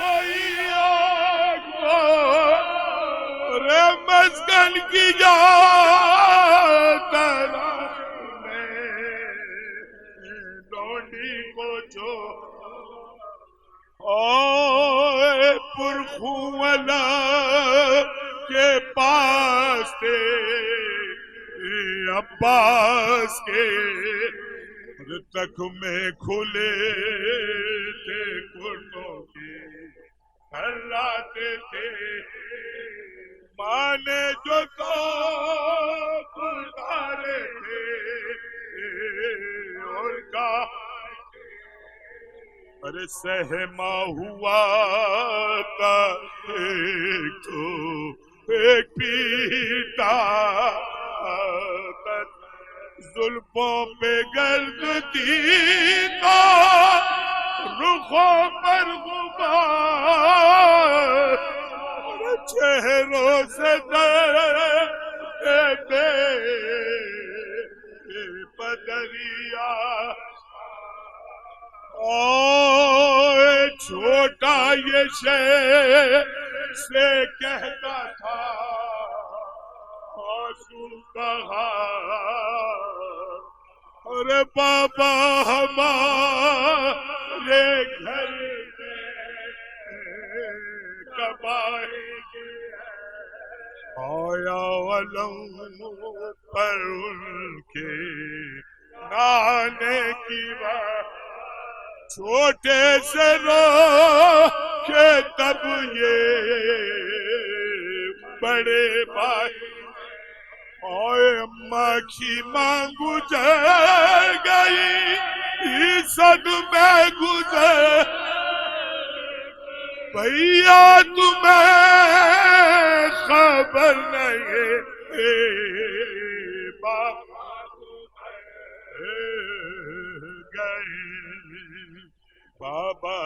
کوئی رے مسکن کی یاد میں ڈونڈی کو جو پرخوں والا کے پاس تھے عباس کے تک میں کھلے تھے کرتوں کے ہلاتے تھے مانے جو تو اتارے تھے اور کا ارے سہما ہوا تھا ایک تو ایک پیٹا زلفوں پہ گرد دیتا رخوں پر غبار چہروں سے بے بدریا چھوٹا یہ شہر سے کہتا تھا آنسو بہا ارے بابا ہمارے گھر میں کب آئے گے آیا علم پر ان کے نانے کی بات چھوٹے سے رو کے تب یہ بڑے بھائی اوے اماں کی ماں گزر گئی صد میں گزر بھیا تمہیں خبر نہیں بابا گئے بابا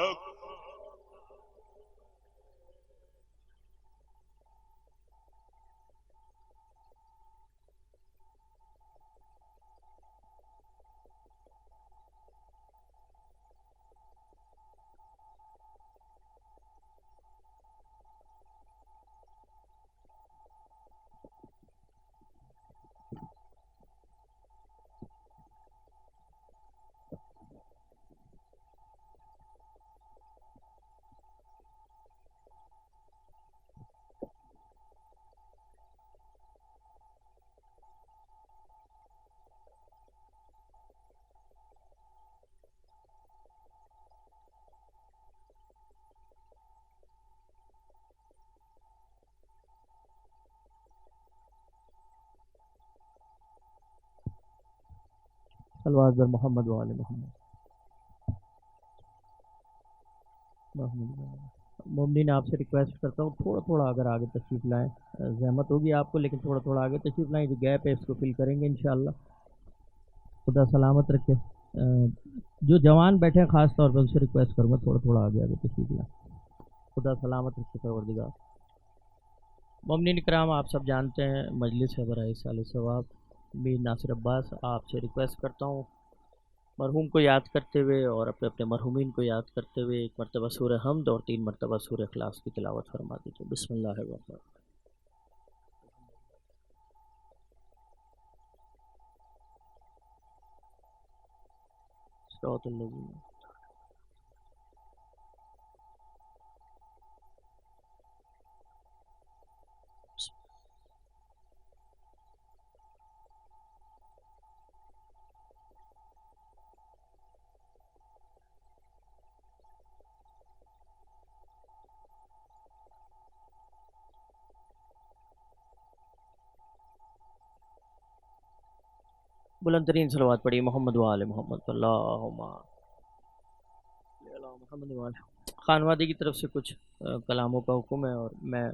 صلوات بر محمد و آل محمد. مومنین آپ سے ریکویسٹ کرتا ہوں تھوڑا تھوڑا اگر آگے تشریف لائیں، زحمت ہوگی آپ کو لیکن تھوڑا تھوڑا آگے تشریف لائیں، جو گیپ ہے اس کو فل کریں گے انشاءاللہ. خدا سلامت رکھے. جو جوان بیٹھے ہیں خاص طور پر ان سے ریکویسٹ کروں گا تھوڑا تھوڑا آگے تشریف لائیں. خدا سلامت رکھے پروردگار. مومنین کرام آپ سب جانتے ہیں مجلس ہے برائے سال ثواب. میر ناصر عباس آپ سے ریکویسٹ کرتا ہوں مرحوم کو یاد کرتے ہوئے اور اپنے اپنے مرحومین کو یاد کرتے ہوئے 1 مرتبہ سورہ حمد اور 3 مرتبہ سورہ اخلاص کی تلاوت فرما دیجیے. بسم اللہ الرحمن الرحیم. صراط الذین بلند ترین صلوات پڑھی محمد و آل محمد. اللہم محمد و آل. خانوادی کی طرف سے کچھ کلاموں کا حکم ہے اور میں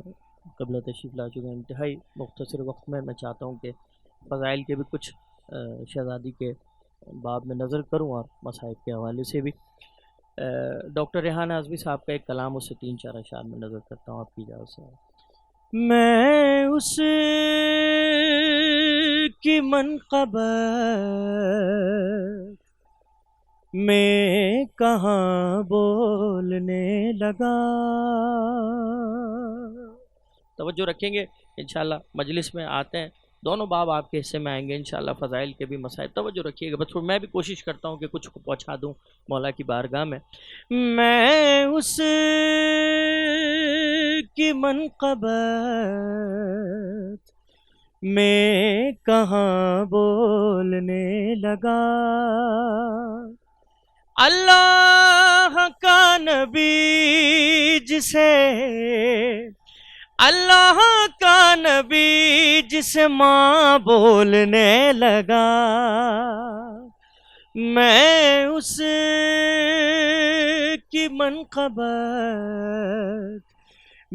قبلہ تشریف لا چکا. انتہائی مختصر وقت میں چاہتا ہوں کہ فضائل کے بھی کچھ شہزادی کے باب میں نظر کروں اور مصائب کے حوالے سے بھی. ڈاکٹر ریحان اعظمی صاحب کا ایک کلام اس سے 3-4 اشعار میں نظر کرتا ہوں آپ کی اجازت سے. میں اس کی منقبت میں کہاں بولنے لگا. توجہ رکھیں گے انشاءاللہ. مجلس میں آتے ہیں دونوں باب آپ کے حصے میں آئیں گے انشاءاللہ. فضائل کے بھی مسائل توجہ رکھیے گا. بس میں بھی کوشش کرتا ہوں کہ کچھ کو پہنچا دوں مولا کی بارگاہ میں. میں اس کی منقبت میں کہاں بولنے لگا. اللہ کا نبی جسے اللہ کا نبی جسے ماں بولنے لگا. میں اس کی منقبت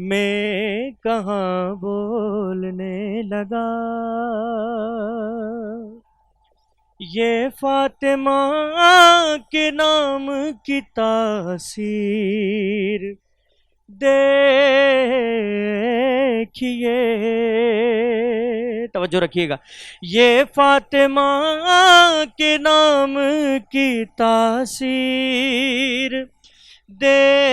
میں کہاں بولنے لگا. یہ فاطمہ کے نام کی تاثیر دیکھیے. توجہ رکھیے گا. یہ فاطمہ کے نام کی تاثیر دیکھیے.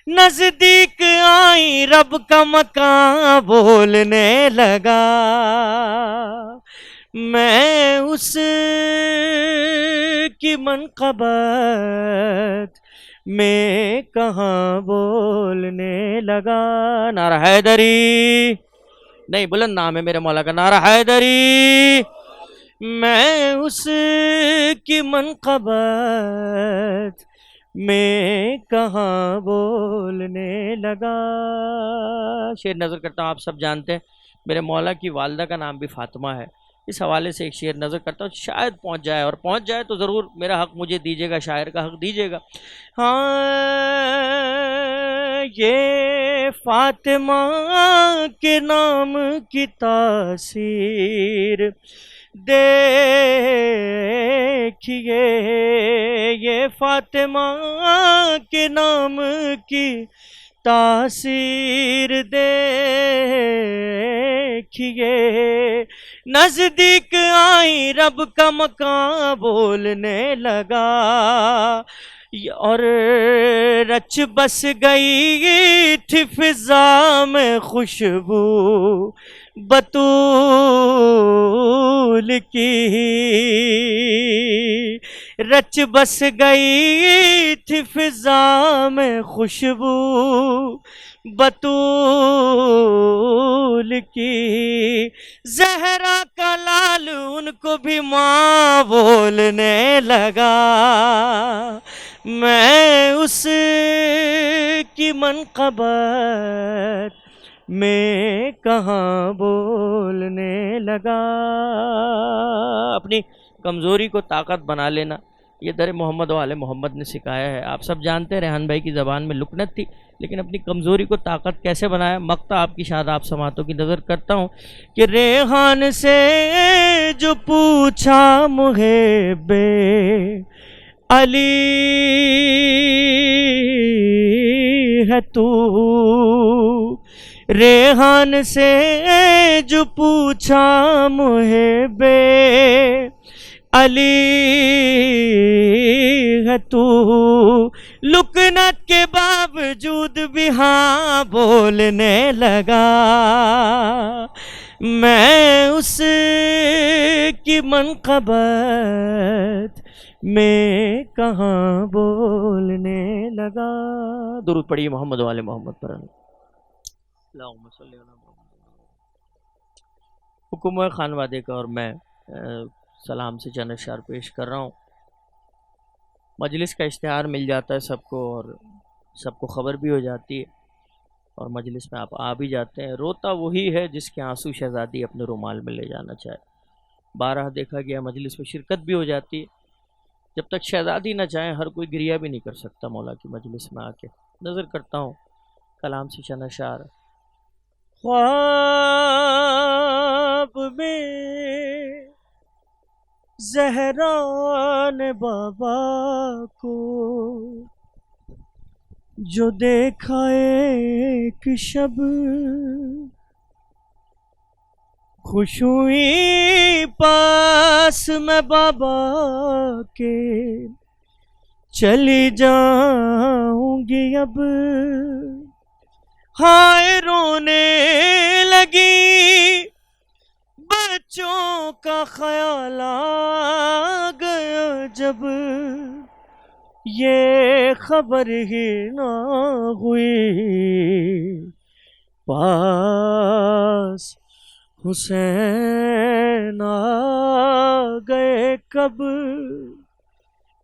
نزدیک آئی رب کا مقام بولنے لگا. میں اس کی منقبت میں کہاں بولنے لگا. نعرہ حیدری نہیں بلند نام ہے میرے مولا کا. نعرہ حیدری. میں اس کی منقبت میں کہاں بولنے لگا. شعر نظر کرتا ہوں. آپ سب جانتے ہیں میرے مولا کی والدہ کا نام بھی فاطمہ ہے. اس حوالے سے ایک شعر نظر کرتا ہوں. شاید پہنچ جائے اور پہنچ جائے تو ضرور میرا حق مجھے دیجیے گا. شاعر کا حق دیجیے گا. ہاں یہ فاطمہ کے نام کی تاثیر دیکھیے. یہ فاطمہ کے نام کی تاثیر دیکھیے. نزدیک آئی رب کا مقام بولنے لگا. اور رچ بس گئی تھی فضا میں خوشبو بطول کی. رچ بس گئی تھی فضا میں خوشبو بطول کی. زہرا کا لال ان کو بھی ماں بولنے لگا. میں اس کی منقبت میں کہاں بولنے لگا. اپنی کمزوری کو طاقت بنا لینا یہ در محمد و آل محمد نے سکھایا ہے. آپ سب جانتے ہیں ریحان بھائی کی زبان میں لکنت تھی لیکن اپنی کمزوری کو طاقت کیسے بنایا. مقطع آپ کی شاداب سماعتوں کی نظر کرتا ہوں کہ ریحان سے جو پوچھا محب علی ہے تو. ریحان سے جو پوچھا محب علی ہے تو. لکنت کے باوجود بھی ہاں بولنے لگا. میں اس کی منقبت میں کہاں بولنے لگا. درود پڑھیے محمد والے محمد پر. اللہم صلی علی محمد. حکم ہے خانوادے کا اور میں سلام سے چند اشعار پیش کر رہا ہوں. مجلس کا اشتہار مل جاتا ہے سب کو اور سب کو خبر بھی ہو جاتی ہے اور مجلس میں آپ آ بھی جاتے ہیں. روتا وہی ہے جس کے آنسو شہزادی اپنے رومال میں لے جانا چاہے. بارہ دیکھا گیا مجلس میں شرکت بھی ہو جاتی ہے. جب تک شہزادی نہ چاہیں ہر کوئی گریہ بھی نہیں کر سکتا مولا کی مجلس میں آ کے. نظر کرتا ہوں کلام سے چند اشعار. خواب میں زہرا نے بابا کو جو دیکھا ایک شب خوش ہوئی پاس میں بابا کے، چلی جاؤں گی اب، ہائے رونے لگی، بچوں کا خیال آ گیا جب، یہ خبر ہی نہ ہوئی، پاس حسین آ گئے کب،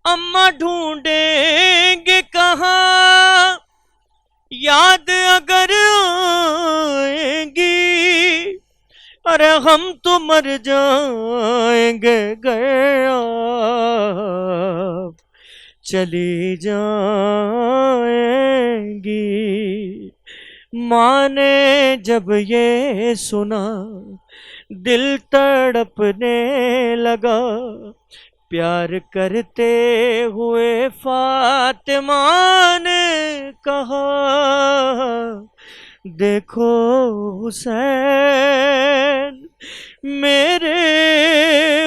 اماں ڈھونڈیں گے کہاں، یاد اگر آئیں گی، ارے ہم تو مر جائیں گے، گیا چلی جائیں گی۔ ماں نے جب یہ سنا دل تڑپنے لگا، پیار کرتے ہوئے فاطمہ نے کہا، دیکھو حسین میرے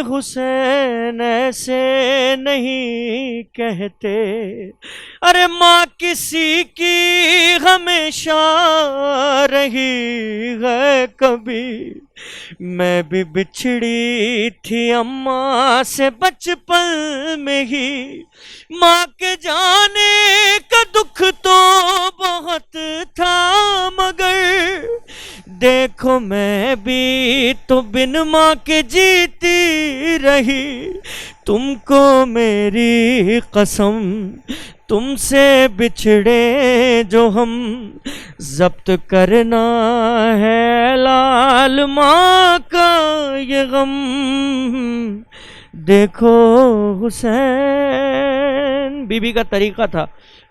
حسین ایسے نہیں کہتے، ارے ماں کسی کی ہمیشہ رہی ہے کبھی، میں بھی بچھڑی تھی اماں سے بچپن میں ہی، ماں کے جانے کا دکھ تو بہت تھا، مگر دیکھو میں بھی تو بن ماں کے جیتی رہی، تم کو میری قسم تم سے بچھڑے جو ہم، ضبط کرنا ہے لال ماں کا یہ غم، دیکھو حسین۔ بی بی کا طریقہ تھا،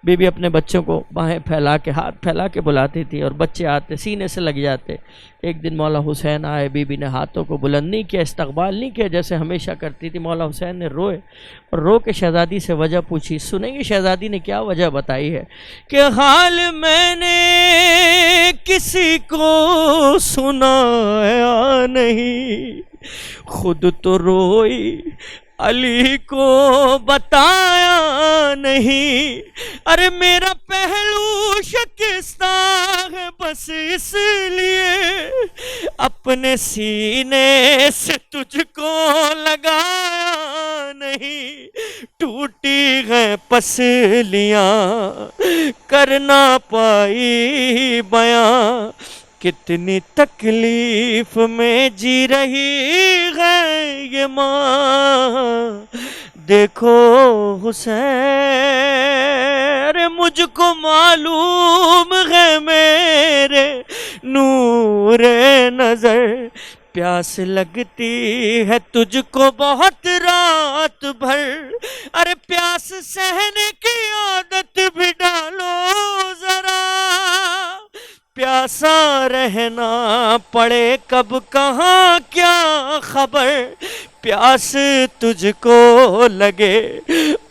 بی بی اپنے بچوں کو باہیں پھیلا کے ہاتھ پھیلا کے بلاتی تھی، اور بچے آتے سینے سے لگ جاتے۔ ایک دن مولا حسین آئے، بی بی نے ہاتھوں کو بلند نہیں کیا، استقبال نہیں کیا جیسے ہمیشہ کرتی تھی، مولا حسین نے روئے اور رو کے شہزادی سے وجہ پوچھی۔ سنیں گے شہزادی نے کیا وجہ بتائی ہے کہ حال میں نے کسی کو سنایا نہیں، خود تو روئی علی کو بتایا نہیں، ارے میرا پہلو شکستہ ہے بس اس لیے اپنے سینے سے تجھ کو لگایا نہیں، ٹوٹی ہے پسلیاں کر نہ پائی بیاں، کتنی تکلیف میں جی رہی ہے یہ ماں، دیکھو حسین۔ مجھ کو معلوم ہے میرے نور نظر، پیاس لگتی ہے تجھ کو بہت رات بھر، ارے پیاس سہنے کی عادت بھی ڈالو ذرا، پیاسا رہنا پڑے کب کہاں کیا خبر، پیاس تجھ کو لگے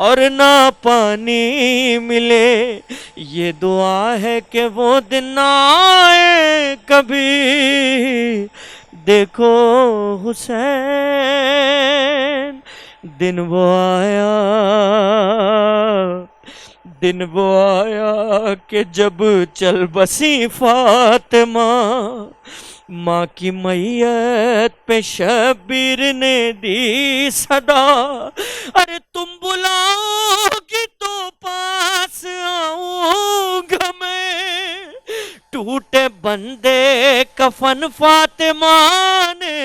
اور نہ پانی ملے، یہ دعا ہے کہ وہ دن نہ آئے کبھی، دیکھو حسین دن وہ آیا، دن وہ آیا کہ جب چل بسی فاطمہ، ماں کی میت پہ شبیر نے دی صدا، ارے تم بلاؤ گی تو پاس آؤں گا میں، ٹوٹے بندے کفن فاطمہ نے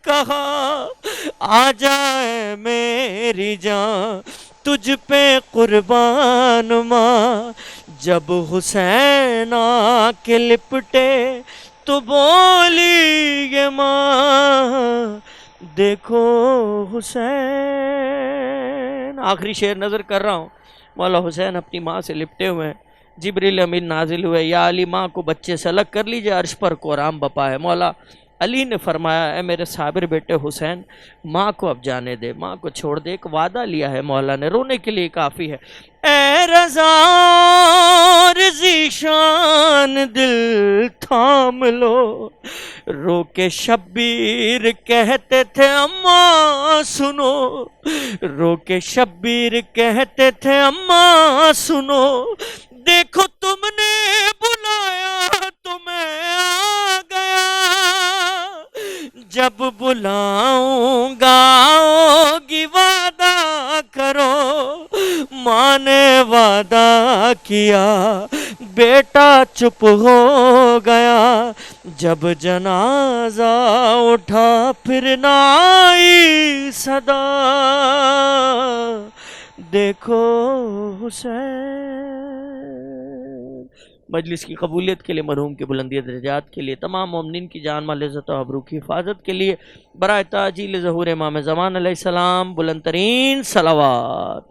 کہا، آ جائے میری جان تجھ پہ قربان ماں، جب حسین آ کے لپٹے تو بولی یہ ماں، دیکھو حسین۔ آخری شعر نظر کر رہا ہوں، مولا حسین اپنی ماں سے لپٹے ہوئے ہیں، جبریل امین نازل ہوئے، یا علی ماں کو بچے سے الگ کر لیجئے، عرش پر قرآن بپا ہے۔ مولا علی نے فرمایا، اے میرے صابر بیٹے حسین، ماں کو اب جانے دے، ماں کو چھوڑ دے، ایک وعدہ لیا ہے مولا نے، رونے کے لیے کافی ہے۔ اے رضا رضی شان دل تھام لو، رو کے شبیر کہتے تھے اماں سنو، رو کے شبیر کہتے تھے اماں سنو، دیکھو تم نے بلایا تو میں آ گیا، جب بلاؤں گا آؤ گی وعدہ کرو، ماں نے وعدہ کیا بیٹا چپ ہو گیا، جب جنازہ اٹھا پھر نہ آئی صدا، دیکھو حسین۔ مجلس کی قبولیت کے لیے، مرحوم کی بلندی درجات کے لیے، تمام مومنین کی جان مال عزت و آبرو کی حفاظت کے لیے، برائے تعجیل ظہور امام زمان علیہ السلام بلند ترین صلوات۔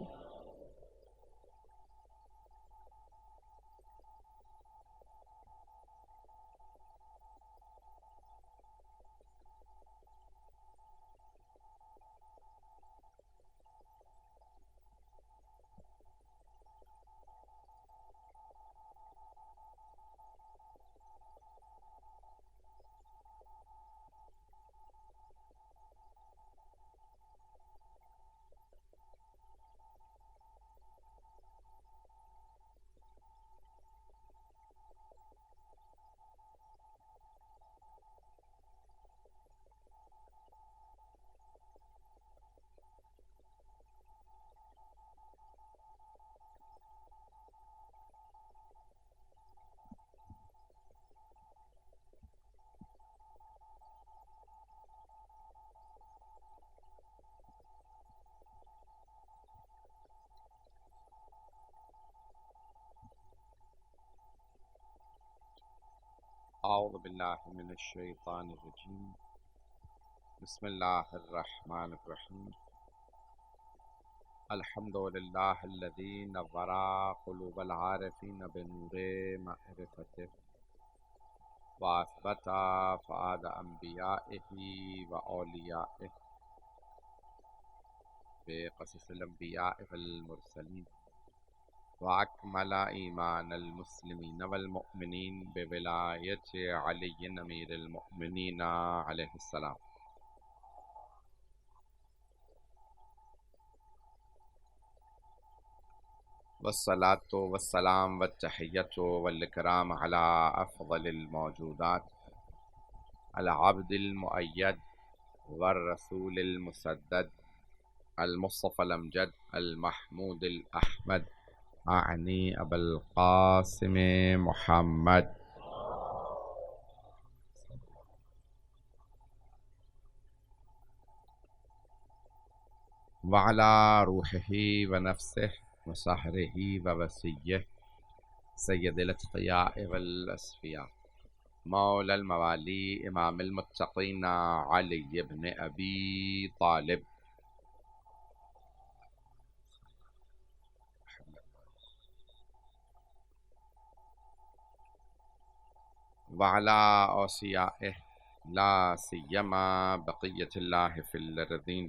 اعوذ باللہ من الشیطان الرجیم، بسم اللہ الرحمن الرحیم، الحمد للہ الذی نور قلوب العارفین بنور معرفتہ، واثبت فؤاد انبیائہ و اولیائہ بقصص الانبیاء والمرسلین، وأكمل إيمان المسلمين والمؤمنين بولاية علي أمير المؤمنين عليه السلام، والصلاة والسلام والتحية والإكرام على أفضل الموجودات، العبد المؤيد والرسول المسدد، المصطفى الأمجد المحمود الأحمد، أعني أبا القاسم محمد، وعلى روحه ونفسه وسحره ووسيه سيد الأتقياء والأصفياء، مولى الموالي إمام المتقين علي بن أبي طالب، وعلى أوصيائه لا سيما بقية الله في الأرضين،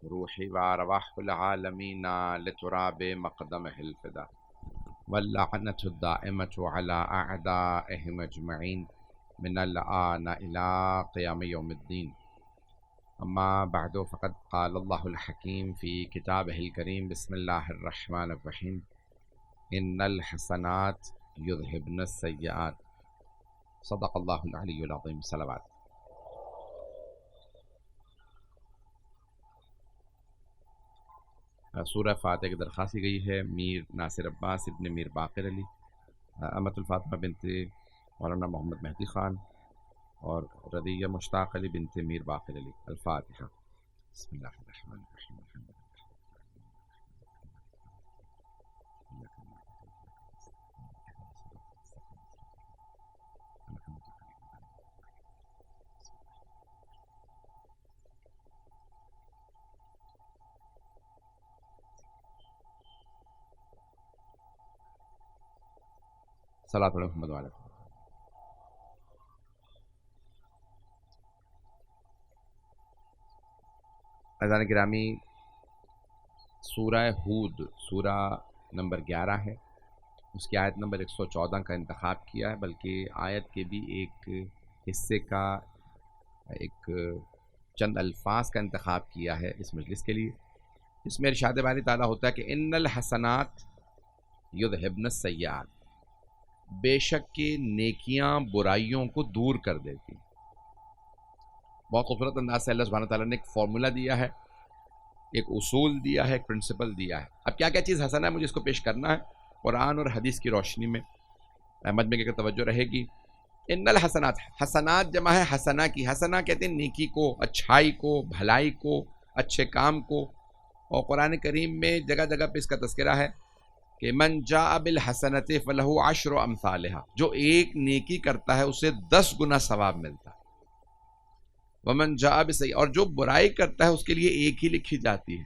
روحي وأرواح العالمين لتراب مقدمه الفدا، واللعنة الدائمة على أعدائهم أجمعين من الآن إلى قيام يوم الدين. أما بعد، فقد قال الله الحكيم في كتابه الكريم: بسم الله الرحمن الرحيم، إن الحسنات يذهبن السيئات، صدق الله العلي العظيم. صلوات. سورہ فاتحہ کی درخواست کی گئی ہے میر ناصر عباس ابن میر باقر علی، امت الفاطمہ بنت مولانا محمد مہدی خان، اور رضیہ مشتاق علی بنت میر باقر علی. الفاتحہ. بسم اللہ الرحمن الرحیم. صلاۃ علی محمد وعلی. عزیزان گرامی، سورہ ہود سورہ نمبر 11 ہے، اس کی آیت نمبر 114 کا انتخاب کیا ہے، بلکہ آیت کے بھی ایک حصے کا ایک چند الفاظ کا انتخاب کیا ہے اس مجلس کے لیے. اس میں ارشاد باری تعالیٰ ہوتا ہے کہ ان الحسنات یذہبن السیئات، بے شک کہ نیکیاں برائیوں کو دور کر دیتی. بہت خوبصورت انداز سے اللہ سبحانہ تعالیٰ نے ایک فارمولا دیا ہے، ایک اصول دیا ہے، ایک پرنسپل دیا ہے. اب کیا کیا چیز حسنہ ہے مجھے اس کو پیش کرنا ہے قرآن اور حدیث کی روشنی میں. مجمع کی توجہ رہے گی. ان الحسنات، حسنات جمع ہے حسنہ کی. حسنہ کہتے ہیں نیکی کو، اچھائی کو، بھلائی کو، اچھے کام کو. اور قرآن کریم میں جگہ جگہ پہ اس کا تذکرہ ہے کہ من جاء بالحسنۃ فلہ عشر امثالھا، جو ایک نیکی کرتا ہے اسے 10 گنا ثواب ملتا ہے. ومن جاء بالسیئۃ، اور جو برائی کرتا ہے اس کے لیے ایک ہی لکھی جاتی ہے.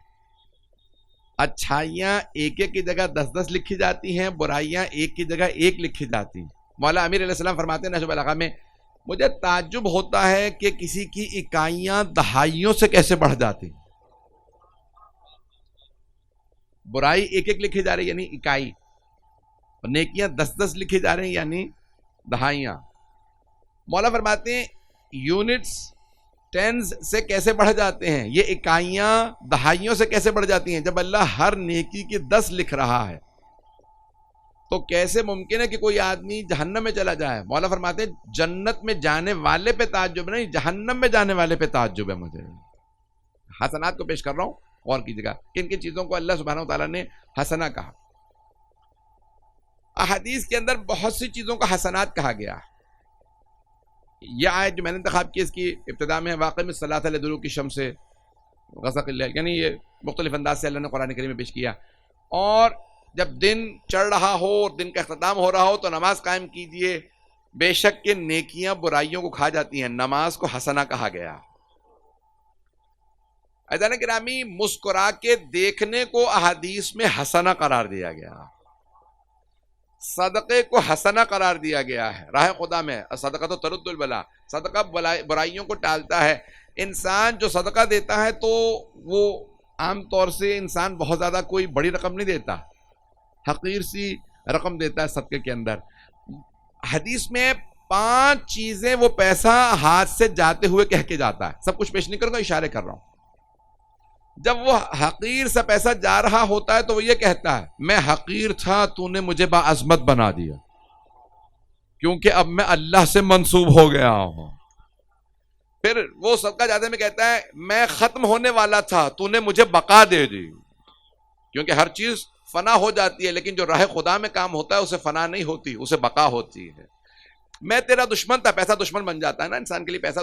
اچھائیاں ایک ایک کی جگہ 10 لکھی جاتی ہیں، برائیاں ایک کی جگہ ایک لکھی جاتی ہیں. مولا امیر علیہ السلام فرماتے ہیں نہج البلاغہ میں، مجھے تعجب ہوتا ہے کہ کسی کی اکائیاں دہائیوں سے کیسے بڑھ جاتی. برائی ایک ایک لکھی جا رہی یعنی اکائی، اور نیکیاں 10 لکھی جا رہی یعنی دہائیاں. مولا فرماتے ہیں یونٹس ٹینز سے کیسے بڑھ جاتے ہیں، یہ اکائیاں دہائیوں سے کیسے بڑھ جاتی ہیں. جب اللہ ہر نیکی کی 10 لکھ رہا ہے تو کیسے ممکن ہے کہ کوئی آدمی جہنم میں چلا جائے. مولا فرماتے ہیں جنت میں جانے والے پہ تعجب نہیں، جہنم میں جانے والے پہ تعجب ہے مجھے. حسنات کو پیش کر رہا ہوں، غور کیجیے گا کن کن چیزوں کو اللہ سبحانہ وتعالیٰ نے حسنہ کہا. احادیث کے اندر بہت سی چیزوں کو حسنات کہا گیا ہے. یہ آیت جو میں نے انتخاب کی اس کی ابتدا میں واقع میں صلاۃ لدلوک الشمس غسق اللیل، یعنی یہ مختلف انداز سے اللہ نے قرآن کریم میں پیش کیا. اور جب دن چڑھ رہا ہو اور دن کا اختتام ہو رہا ہو تو نماز قائم کیجئے، بے شک کہ نیکیاں برائیوں کو کھا جاتی ہیں. نماز کو حسنہ کہا گیا. عزیزان گرامی، مسکرا کے دیکھنے کو احادیث میں حسنہ قرار دیا گیا. صدقے کو حسنہ قرار دیا گیا ہے. راہ خدا میں صدقہ تو ترد البلا، صدقہ برائیوں کو ٹالتا ہے. انسان جو صدقہ دیتا ہے تو وہ عام طور سے انسان بہت زیادہ کوئی بڑی رقم نہیں دیتا، حقیر سی رقم دیتا ہے صدقے کے اندر. حدیث میں 5 چیزیں وہ پیسہ ہاتھ سے جاتے ہوئے کہہ کے جاتا ہے. سب کچھ پیش نہیں کروں گا، اشارے کر رہا ہوں. جب وہ حقیر سا پیسہ جا رہا ہوتا ہے تو وہ یہ کہتا ہے میں حقیر تھا، تو نے مجھے باعظمت بنا دیا، کیونکہ اب میں اللہ سے منسوب ہو گیا ہوں. پھر وہ صدقہ جاتے میں کہتا ہے میں ختم ہونے والا تھا، تو نے مجھے بقا دے دی. کیونکہ ہر چیز فنا ہو جاتی ہے، لیکن جو راہ خدا میں کام ہوتا ہے اسے فنا نہیں ہوتی، اسے بقا ہوتی ہے. میں تیرا دشمن تھا، پیسہ دشمن بن جاتا ہے نا انسان کے لیے. پیسہ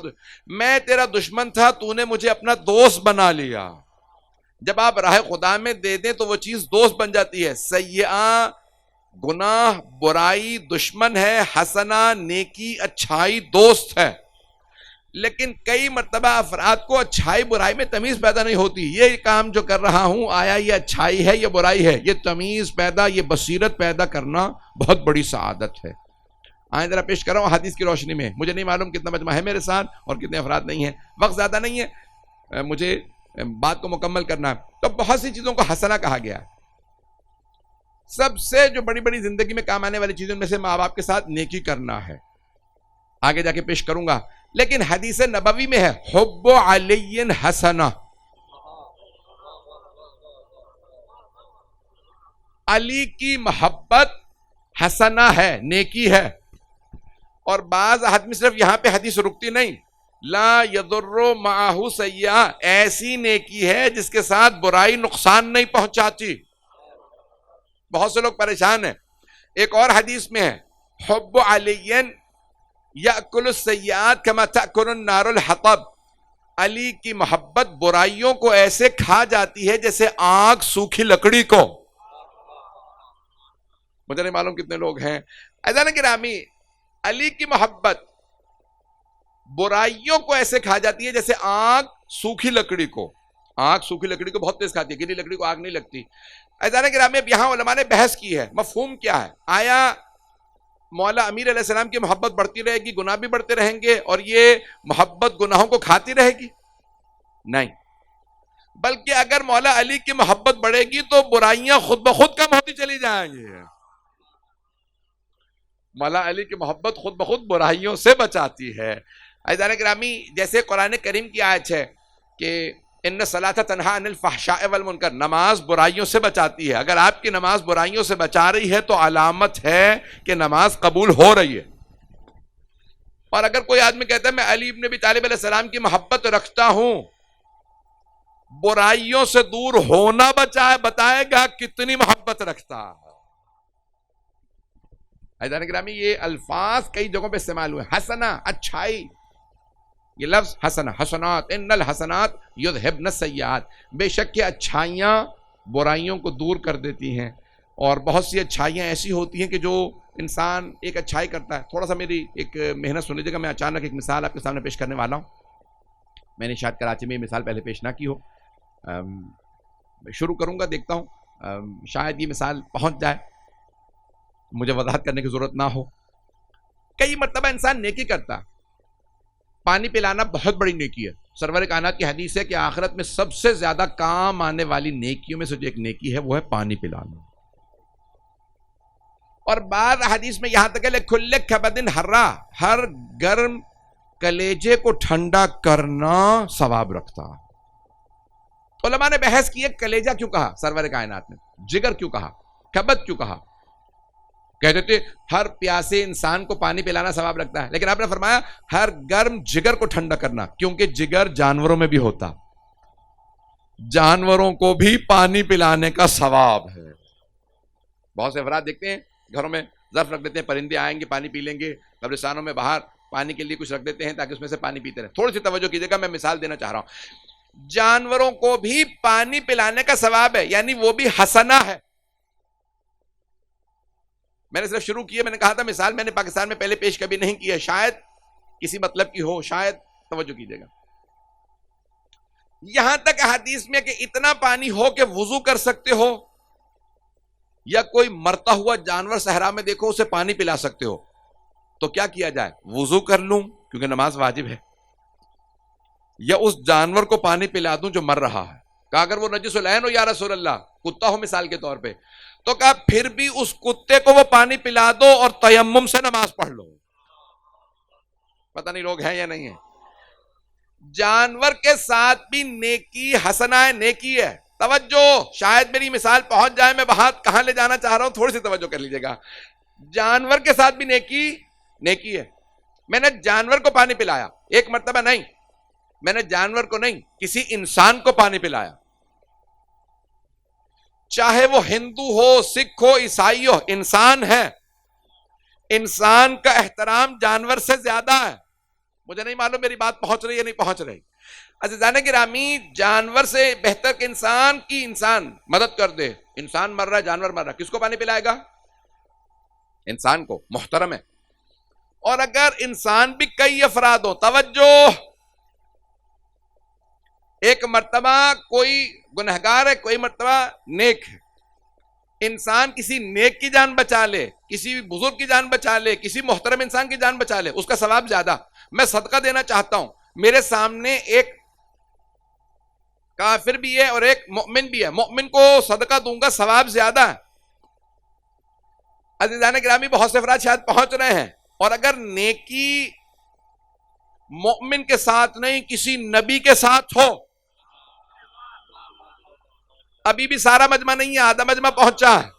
میں تیرا دشمن تھا، تو نے مجھے اپنا دوست بنا لیا. جب آپ راہ خدا میں دے دیں تو وہ چیز دوست بن جاتی ہے. سیئہ گناہ برائی دشمن ہے، حسنہ نیکی اچھائی دوست ہے. لیکن کئی مرتبہ افراد کو اچھائی برائی میں تمیز پیدا نہیں ہوتی. یہ کام جو کر رہا ہوں آیا یہ اچھائی ہے یا برائی ہے، یہ تمیز پیدا، یہ بصیرت پیدا کرنا بہت بڑی سعادت ہے. آئیں ذرا پیش کر رہا ہوں حدیث کی روشنی میں. مجھے نہیں معلوم کتنا مجمع ہے میرے ساتھ اور کتنے افراد نہیں ہیں، وقت زیادہ نہیں ہے، مجھے بات کو مکمل کرنا ہے. تو بہت سی چیزوں کو حسنہ کہا گیا ہے. سب سے جو بڑی بڑی زندگی میں کام آنے والی چیزوں میں سے ماں باپ کے ساتھ نیکی کرنا ہے. آگے جا کے پیش کروں گا. لیکن حدیث نبوی میں ہے حب علی حسنہ، علی کی محبت حسنہ ہے، نیکی ہے. اور بعض آدمی صرف یہاں پہ حدیث رکتی نہیں، لا یضر معہ سیئہ، ایسی نیکی ہے جس کے ساتھ برائی نقصان نہیں پہنچاتی. بہت سے لوگ پریشان ہیں. ایک اور حدیث میں ہے حب علی یأکل السیئات کما تأکل النار الحطب، علی کی محبت برائیوں کو ایسے کھا جاتی ہے جیسے آگ سوکھی لکڑی کو. مجھے نہیں معلوم کتنے لوگ ہیں. عزیزان گرامی، علی کی محبت برائیوں کو ایسے کھا جاتی ہے جیسے آگ سوکھی لکڑی کو. آگ سوکھی لکڑی کو بہت تیز کھاتی ہے، گیلی لکڑی کو آگ نہیں لگتی. عزیزان گرامی، اب یہاں علماء نے بحث کی ہے مفہوم کیا ہے. آیا مولا امیر علیہ السلام کی محبت بڑھتی رہے گی، گناہ بھی بڑھتے رہیں گے اور یہ محبت گناہوں کو کھاتی رہے گی؟ نہیں، بلکہ اگر مولا علی کی محبت بڑھے گی تو برائیاں خود بخود کم ہوتی چلی جائیں گی. مولا علی کی محبت خود بخود برائیوں سے بچاتی ہے. عزیزان گرامی، جیسے قرآن کریم کی آیت ہے کہ ان الصلاۃ تنہی عن الفحشاء والمنکر، نماز برائیوں سے بچاتی ہے. اگر آپ کی نماز برائیوں سے بچا رہی ہے تو علامت ہے کہ نماز قبول ہو رہی ہے. اور اگر کوئی آدمی کہتا ہے میں علی ابن ابی طالب علیہ السلام کی محبت رکھتا ہوں، برائیوں سے دور ہونا بتائے گا کتنی محبت رکھتا ہے. عزیزان گرامی، یہ الفاظ کئی جگہوں پہ استعمال ہوئے. حسنہ، اچھائی، یہ لفظ حسنہ، حسنات، ان الحسنات یذہبن السیئات، بے شک کہ اچھائیاں برائیوں کو دور کر دیتی ہیں. اور بہت سی اچھائیاں ایسی ہوتی ہیں کہ جو انسان ایک اچھائی کرتا ہے. تھوڑا سا میری ایک محنت سن لیجیے گا، میں اچانک ایک مثال آپ کے سامنے پیش کرنے والا ہوں. میں نے شاید کراچی میں یہ مثال پہلے پیش نہ کی ہو. شروع کروں گا، دیکھتا ہوں شاید یہ مثال پہنچ جائے، مجھے وضاحت کرنے کی ضرورت نہ ہو. کئی مرتبہ انسان نیکی کرتا، پانی پلانا بہت بڑی نیکی ہے. سرور کائنات کی حدیث ہے کہ آخرت میں سب سے زیادہ کام آنے والی نیکیوں میں سے جو ایک نیکی ہے وہ ہے پانی پلانا. اور بعض حدیث میں یہاں تک ہے کھلے کھبدن ہرا، ہر گرم کلیجے کو ٹھنڈا کرنا ثواب رکھتا. علماء نے بحث کی ہے کلیجہ کیوں کہا سرور کائنات نے، جگر کیوں کہا، کبد کیوں کہا. کہتے تھے ہر پیاسے انسان کو پانی پلانا ثواب لگتا ہے، لیکن آپ نے فرمایا ہر گرم جگر کو ٹھنڈا کرنا، کیونکہ جگر جانوروں میں بھی ہوتا، جانوروں کو بھی پانی پلانے کا ثواب ہے. بہت سے افراد دیکھتے ہیں گھروں میں ظرف رکھ دیتے ہیں، پرندے آئیں گے پانی پی لیں گے، قبرستانوں میں باہر پانی کے لیے کچھ رکھ دیتے ہیں تاکہ اس میں سے پانی پیتے رہیں. تھوڑی سی توجہ کیجیے گا، میں مثال دینا چاہ رہا ہوں. جانوروں کو بھی پانی پلانے کا ثواب ہے، یعنی وہ بھی حسنہ ہے. میں نے صرف شروع کی ہے، میں نے کہا تھا مثال میں نے پاکستان میں پہلے پیش کبھی نہیں کی ہے، شاید کسی مطلب کی ہو، شاید توجہ کیجیے گا. یہاں تک حدیث میں کہ اتنا پانی ہو کہ وضو کر سکتے ہو، یا کوئی مرتا ہوا جانور صحرا میں دیکھو اسے پانی پلا سکتے ہو، تو کیا کیا جائے؟ وضو کر لوں کیونکہ نماز واجب ہے، یا اس جانور کو پانی پلا دوں جو مر رہا ہے. کہا اگر وہ نجس العین ہو یا رسول اللہ، کتا ہو مثال کے طور پہ، تو کہا پھر بھی اس کتے کو وہ پانی پلا دو اور تیمم سے نماز پڑھ لو. پتہ نہیں لوگ ہیں یا نہیں ہیں. جانور کے ساتھ بھی نیکی حسنہ ہے، نیکی ہے. توجہ، شاید میری مثال پہنچ جائے، میں بات کہاں لے جانا چاہ رہا ہوں تھوڑی سی توجہ کر لیجیے گا. جانور کے ساتھ بھی نیکی ہے. میں نے جانور کو پانی پلایا، ایک مرتبہ نہیں، میں نے جانور کو نہیں کسی انسان کو پانی پلایا، چاہے وہ ہندو ہو، سکھ ہو، عیسائی ہو، انسان ہے. انسان کا احترام جانور سے زیادہ ہے. مجھے نہیں معلوم میری بات پہنچ رہی ہے نہیں پہنچ رہی. عزیزان گرامی، جانور سے بہتر کہ انسان کی انسان مدد کر دے. انسان مر رہا ہے، جانور مر رہا ہے، کس کو پانی پلائے گا؟ انسان کو. محترم ہے. اور اگر انسان بھی کئی افراد ہو، توجہ، ایک مرتبہ کوئی گنہگار ہے، کوئی مرتبہ نیک ہے. انسان کسی نیک کی جان بچا لے، کسی بزرگ کی جان بچا لے، کسی محترم انسان کی جان بچا لے، اس کا ثواب زیادہ. میں صدقہ دینا چاہتا ہوں، میرے سامنے ایک کافر بھی ہے اور ایک مؤمن بھی ہے، مؤمن کو صدقہ دوں گا، ثواب زیادہ ہے. عزیزان گرامی، بہت سے افراد شاید پہنچ رہے ہیں. اور اگر نیکی مؤمن کے ساتھ نہیں کسی نبی کے ساتھ ہو، ابھی بھی سارا مجمع نہیں ہے، آدھا مجمع پہنچا ہے.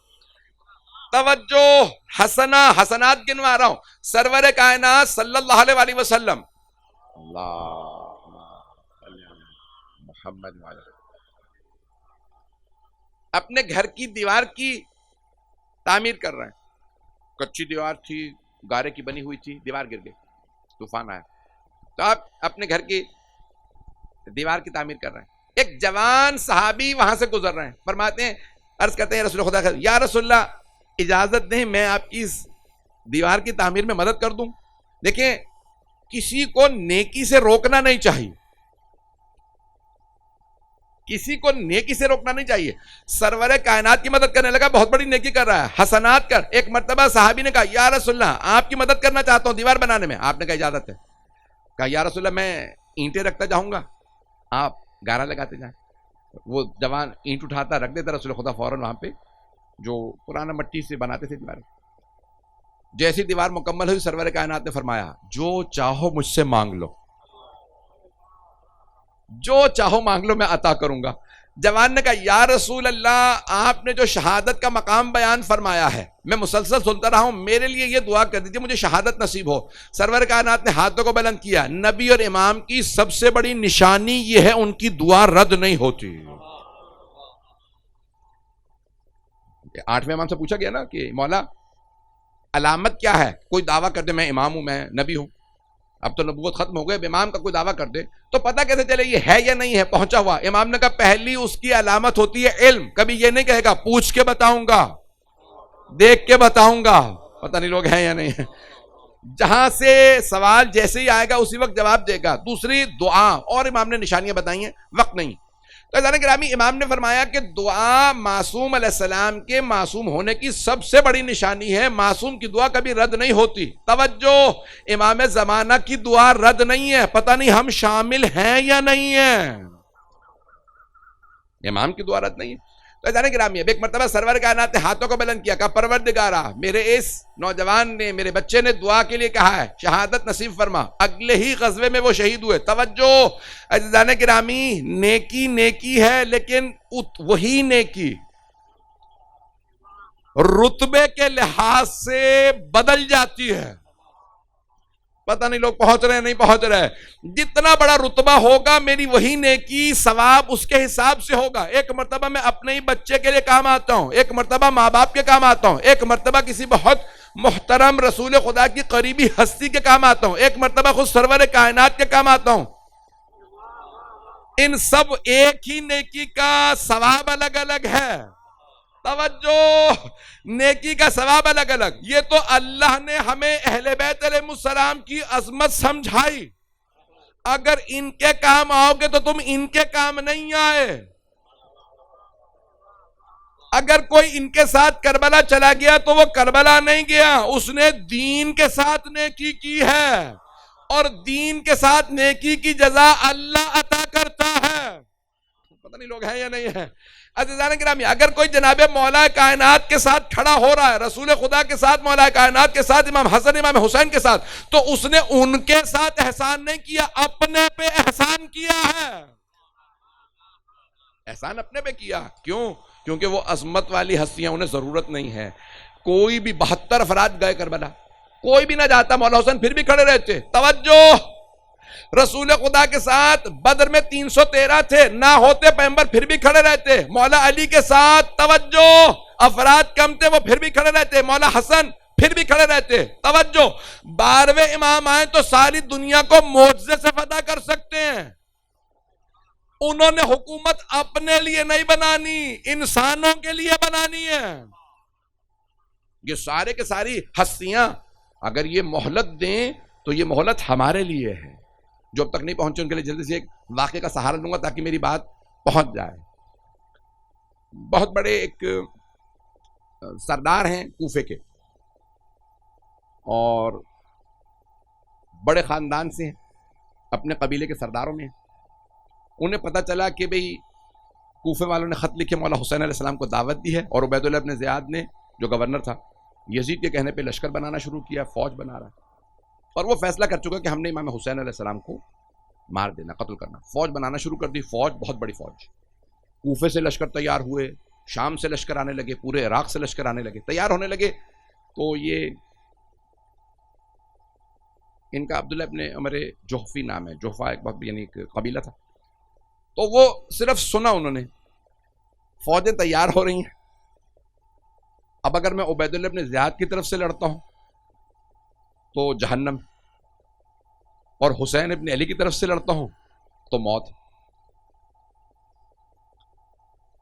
توجہ، حسنہ، حسنات گنوا رہا ہوں. سرور کائنات صلی اللہ علیہ وسلم، محمد اپنے گھر کی دیوار کی تعمیر کر رہے ہیں. کچی دیوار تھی، گارے کی بنی ہوئی تھی، دیوار گر گئی، طوفان آیا، تو آپ اپنے گھر کی دیوار کی تعمیر کر رہے ہیں. ایک جوان صحابی وہاں سے گزر رہے ہیں، فرماتے ہیں، عرض کرتے ہیں رسول خدا یا رسول اللہ اجازت دیں میں آپ کی اس دیوار کی تعمیر میں مدد کر دوں. دیکھیں، کسی کو نیکی سے روکنا نہیں چاہیے، کسی کو نیکی سے روکنا نہیں چاہیے. سرور کائنات کی مدد کرنے لگا، بہت بڑی نیکی کر رہا ہے، حسنات کر. ایک مرتبہ صحابی نے کہا یا رسول اللہ آپ کی مدد کرنا چاہتا ہوں دیوار بنانے میں. آپ نے کہا اجازت ہے. کہا یا رسول اللہ میں اینٹیں رکھتا جاؤں گا، آپ گارا لگاتے جائیں. وہ جوان اینٹ اٹھاتا رکھ دیتا، رسول خدا فوراً وہاں پہ جو پرانا مٹی سے بناتے تھے دیواریں، جیسی دیوار مکمل ہوئی سرور کائنات نے فرمایا جو چاہو مجھ سے مانگ لو، جو چاہو مانگ لو میں عطا کروں گا۔ جوان نے کہا یا رسول اللہ آپ نے جو شہادت کا مقام بیان فرمایا ہے میں مسلسل سنتا رہا ہوں، میرے لیے یہ دعا کر دیجیے مجھے شہادت نصیب ہو۔ سرور کائنات نے ہاتھوں کو بلند کیا، نبی اور امام کی سب سے بڑی نشانی یہ ہے ان کی دعا رد نہیں ہوتی۔ 8ویں امام سے پوچھا گیا نا کہ مولا علامت کیا ہے، کوئی دعویٰ کر دے میں امام ہوں، میں نبی ہوں، اب تو نبوت ختم ہو گئے، اب امام کا کوئی دعویٰ کر دے تو پتہ کیسے چلے یہ ہے یا نہیں ہے، پہنچا ہوا۔ امام نے کہا پہلی اس کی علامت ہوتی ہے علم، کبھی یہ نہیں کہے گا پوچھ کے بتاؤں گا، دیکھ کے بتاؤں گا، پتہ نہیں لوگ ہیں یا نہیں ہیں، جہاں سے سوال جیسے ہی آئے گا اسی وقت جواب دے گا۔ دوسری دعا، اور امام نے نشانیاں بتائی ہیں، وقت نہیں۔ تو عزیزان گرامی امام نے فرمایا کہ دعا معصوم علیہ السلام کے معصوم ہونے کی سب سے بڑی نشانی ہے، معصوم کی دعا کبھی رد نہیں ہوتی۔ توجہ، امام زمانہ کی دعا رد نہیں ہے، پتہ نہیں ہم شامل ہیں یا نہیں ہیں، امام کی دعا رد نہیں ہے۔ تو عزیزان گرامی اب ایک مرتبہ سرور کائنات نے ہاتھوں کو بلند کیا، کہا پروردگارا میرے اس نوجوان نے، میرے بچے نے دعا کے لیے کہا ہے، شہادت نصیب فرما۔ اگلے ہی غزوے میں وہ شہید ہوئے۔ توجہ عزیزان گرامی، نیکی نیکی ہے لیکن وہی نیکی رتبے کے لحاظ سے بدل جاتی ہے۔ پتہ نہیں لوگ پہنچ رہے ہیں نہیں پہنچ رہے، جتنا بڑا رتبہ ہوگا میری وہی نیکی ثواب اس کے حساب سے ہوگا۔ ایک مرتبہ میں اپنے ہی بچے کے لیے کام آتا ہوں، ایک مرتبہ ماں باپ کے کام آتا ہوں، ایک مرتبہ کسی بہت محترم رسول خدا کی قریبی ہستی کے کام آتا ہوں، ایک مرتبہ خود سرور کائنات کے کام آتا ہوں۔ ان سب ایک ہی نیکی کا ثواب الگ الگ ہے۔ توجہ، نیکی کا ثواب الگ الگ۔ یہ تو اللہ نے ہمیں اہل بیت علیہ السلام کی عظمت سمجھائی، اگر ان کے کام آؤ گے تو تم ان کے کام نہیں آئے۔ اگر کوئی ان کے ساتھ کربلا چلا گیا تو وہ کربلا نہیں گیا، اس نے دین کے ساتھ نیکی کی ہے، اور دین کے ساتھ نیکی کی جزا اللہ عطا کرتا ہے۔ پتہ نہیں لوگ ہیں یا نہیں ہیں۔ عزیزان گرامی اگر کوئی جناب مولا کائنات کے ساتھ کھڑا ہو رہا ہے، رسول خدا کے ساتھ، مولا کائنات کے ساتھ، امام حسن امام حسین کے ساتھ، تو اس نے ان کے ساتھ احسان نہیں کیا، اپنے پہ احسان کیا ہے۔ احسان اپنے پہ کیا، کیوں؟ کیونکہ وہ عظمت والی ہستیاں، انہیں ضرورت نہیں ہے۔ کوئی بھی 72 افراد گئے کربلا، کوئی بھی نہ جاتا، مولا حسین پھر بھی کھڑے رہتے۔ توجہ، رسول خدا کے ساتھ بدر میں 313 تھے، نہ ہوتے پیغمبر پھر بھی کھڑے رہتے۔ مولا علی کے ساتھ توجہ افراد کم تھے، وہ پھر بھی کھڑے رہتے۔ مولا حسن پھر بھی کھڑے رہتے۔ توجہ، 12ویں امام آئے تو ساری دنیا کو معجزے سے فتح کر سکتے ہیں۔ انہوں نے حکومت اپنے لیے نہیں بنانی، انسانوں کے لیے بنانی ہے۔ یہ سارے کے ساری ہستیاں اگر یہ مہلت دیں تو یہ مہلت ہمارے لیے ہے۔ جو اب تک نہیں پہنچے ان کے لیے جلدی سے ایک واقعے کا سہارا لوں گا تاکہ میری بات پہنچ جائے۔ بہت بڑے ایک سردار ہیں کوفے کے، اور بڑے خاندان سے ہیں، اپنے قبیلے کے سرداروں میں ہیں۔ انہیں پتہ چلا کہ بھئی کوفے والوں نے خط لکھے مولا حسین علیہ السلام کو دعوت دی ہے، اور عبید اللہ ابن زیاد نے جو گورنر تھا یزید کے کہنے پہ لشکر بنانا شروع کیا، فوج بنا رہا ہے، اور وہ فیصلہ کر چکا کہ ہم نے امام حسین علیہ السلام کو مار دینا، قتل کرنا۔ فوج بنانا شروع کر دی، فوج بہت بڑی فوج۔ کوفے سے لشکر تیار ہوئے، شام سے لشکر آنے لگے، پورے عراق سے لشکر آنے لگے، تیار ہونے لگے۔ تو یہ ان کا عبداللہ ابن عمر جوحفی نام ہے، جوحفا ایک بہت یعنی ایک قبیلہ تھا۔ تو وہ صرف سنا انہوں نے، فوجیں تیار ہو رہی ہیں، اب اگر میں عبید اللہ ابن زیاد کی طرف سے لڑتا ہوں تو جہنم، اور حسین ابن علی کی طرف سے لڑتا ہوں تو موت،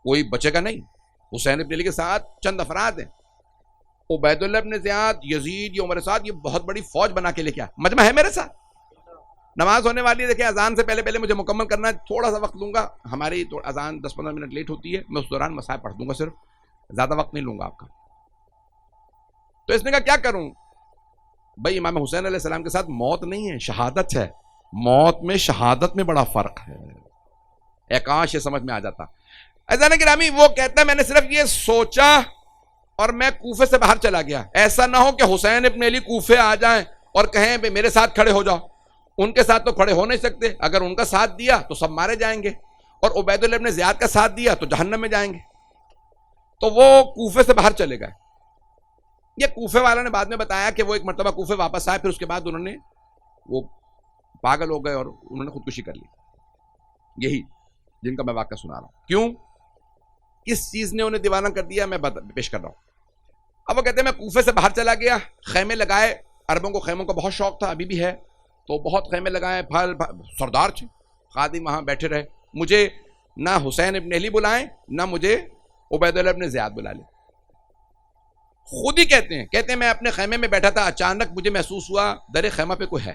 کوئی بچے گا نہیں۔ حسین ابن علی کے ساتھ چند افراد ہیں، عبید اللہ ابن زیاد، یزید، یہ عمر سعد، یہ بہت بڑی فوج بنا کے لے کے آیا۔ مجمع ہے میرے ساتھ، نماز ہونے والی ہے، دیکھیں اذان سے پہلے مجھے مکمل کرنا ہے، تھوڑا سا وقت لوں گا، ہماری اذان 10-15 منٹ لیٹ ہوتی ہے، میں اس دوران مسائل پڑھ دوں گا، صرف زیادہ وقت نہیں لوں گا آپ کا۔ تو اس نے کہا کیا کروں؟ بھائی امام حسین علیہ السلام کے ساتھ موت نہیں ہے، شہادت ہے، موت میں شہادت میں بڑا فرق ہے۔ ایک کاش یہ سمجھ میں آ جاتا۔ عزیزان گرامی وہ کہتا ہے میں نے صرف یہ سوچا اور میں کوفے سے باہر چلا گیا. ایسا نہ ہو کہ حسین ابن علی کوفے آ جائیں اور کہیں بھئی میرے ساتھ کھڑے ہو جاؤ. ان کے ساتھ تو کھڑے ہو نہیں سکتے، اگر ان کا ساتھ دیا تو سب مارے جائیں گے، اور عبید اللہ ابن زیاد کا ساتھ دیا تو جہنم میں جائیں گے. تو وہ کوفے سے باہر چلے گئے. یہ کوفے والا نے بعد میں بتایا کہ وہ ایک مرتبہ کوفے واپس آئے، پھر اس کے بعد انہوں نے وہ پاگل ہو گئے اور انہوں نے خودکشی کر لی. یہی جن کا میں واقعہ سنا رہا ہوں. کیوں؟ کس چیز نے انہیں دیوانہ کر دیا میں پیش کر رہا ہوں. اب وہ کہتے ہیں میں کوفے سے باہر چلا گیا، خیمے لگائے. عربوں کو خیموں کا بہت شوق تھا، ابھی بھی ہے، تو بہت خیمے لگائے، پھل سردار تھے، خادم وہاں بیٹھے رہے. مجھے نہ حسین ابن علی بلائیں نہ مجھے عبید اللہ ابن زیاد بلا لیں. خود ہی کہتے ہیں میں اپنے خیمے میں بیٹھا تھا، اچانک مجھے محسوس ہوا در خیمہ پہ کوئی ہے.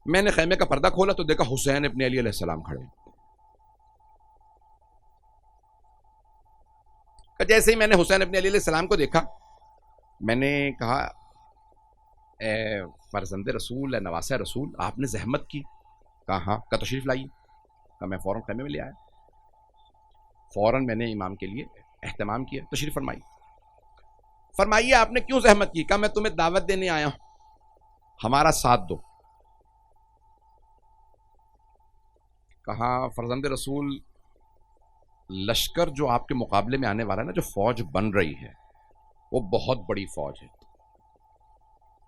میں نے خیمے کا پردہ کھولا تو دیکھا حسین ابن علی علیہ السلام کھڑے. جیسے ہی میں نے حسین ابن علی علیہ السلام کو دیکھا، میں نے کہا اے فرزند رسول، اے نواسہ رسول، آپ نے زحمت کی؟ کہا ہاں. کا تشریف لائیے. کہا میں فوراً خیمے میں لے آیا. فوراً میں نے امام کے لیے اہتمام کیا. تشریف فرمائی. فرمائیے آپ نے کیوں زحمت کی؟ کہا میں تمہیں دعوت دینے آیا ہوں، ہمارا ساتھ دو. کہا فرزند رسول، لشکر جو آپ کے مقابلے میں آنے والا ہے نا، جو فوج بن رہی ہے وہ بہت بڑی فوج ہے.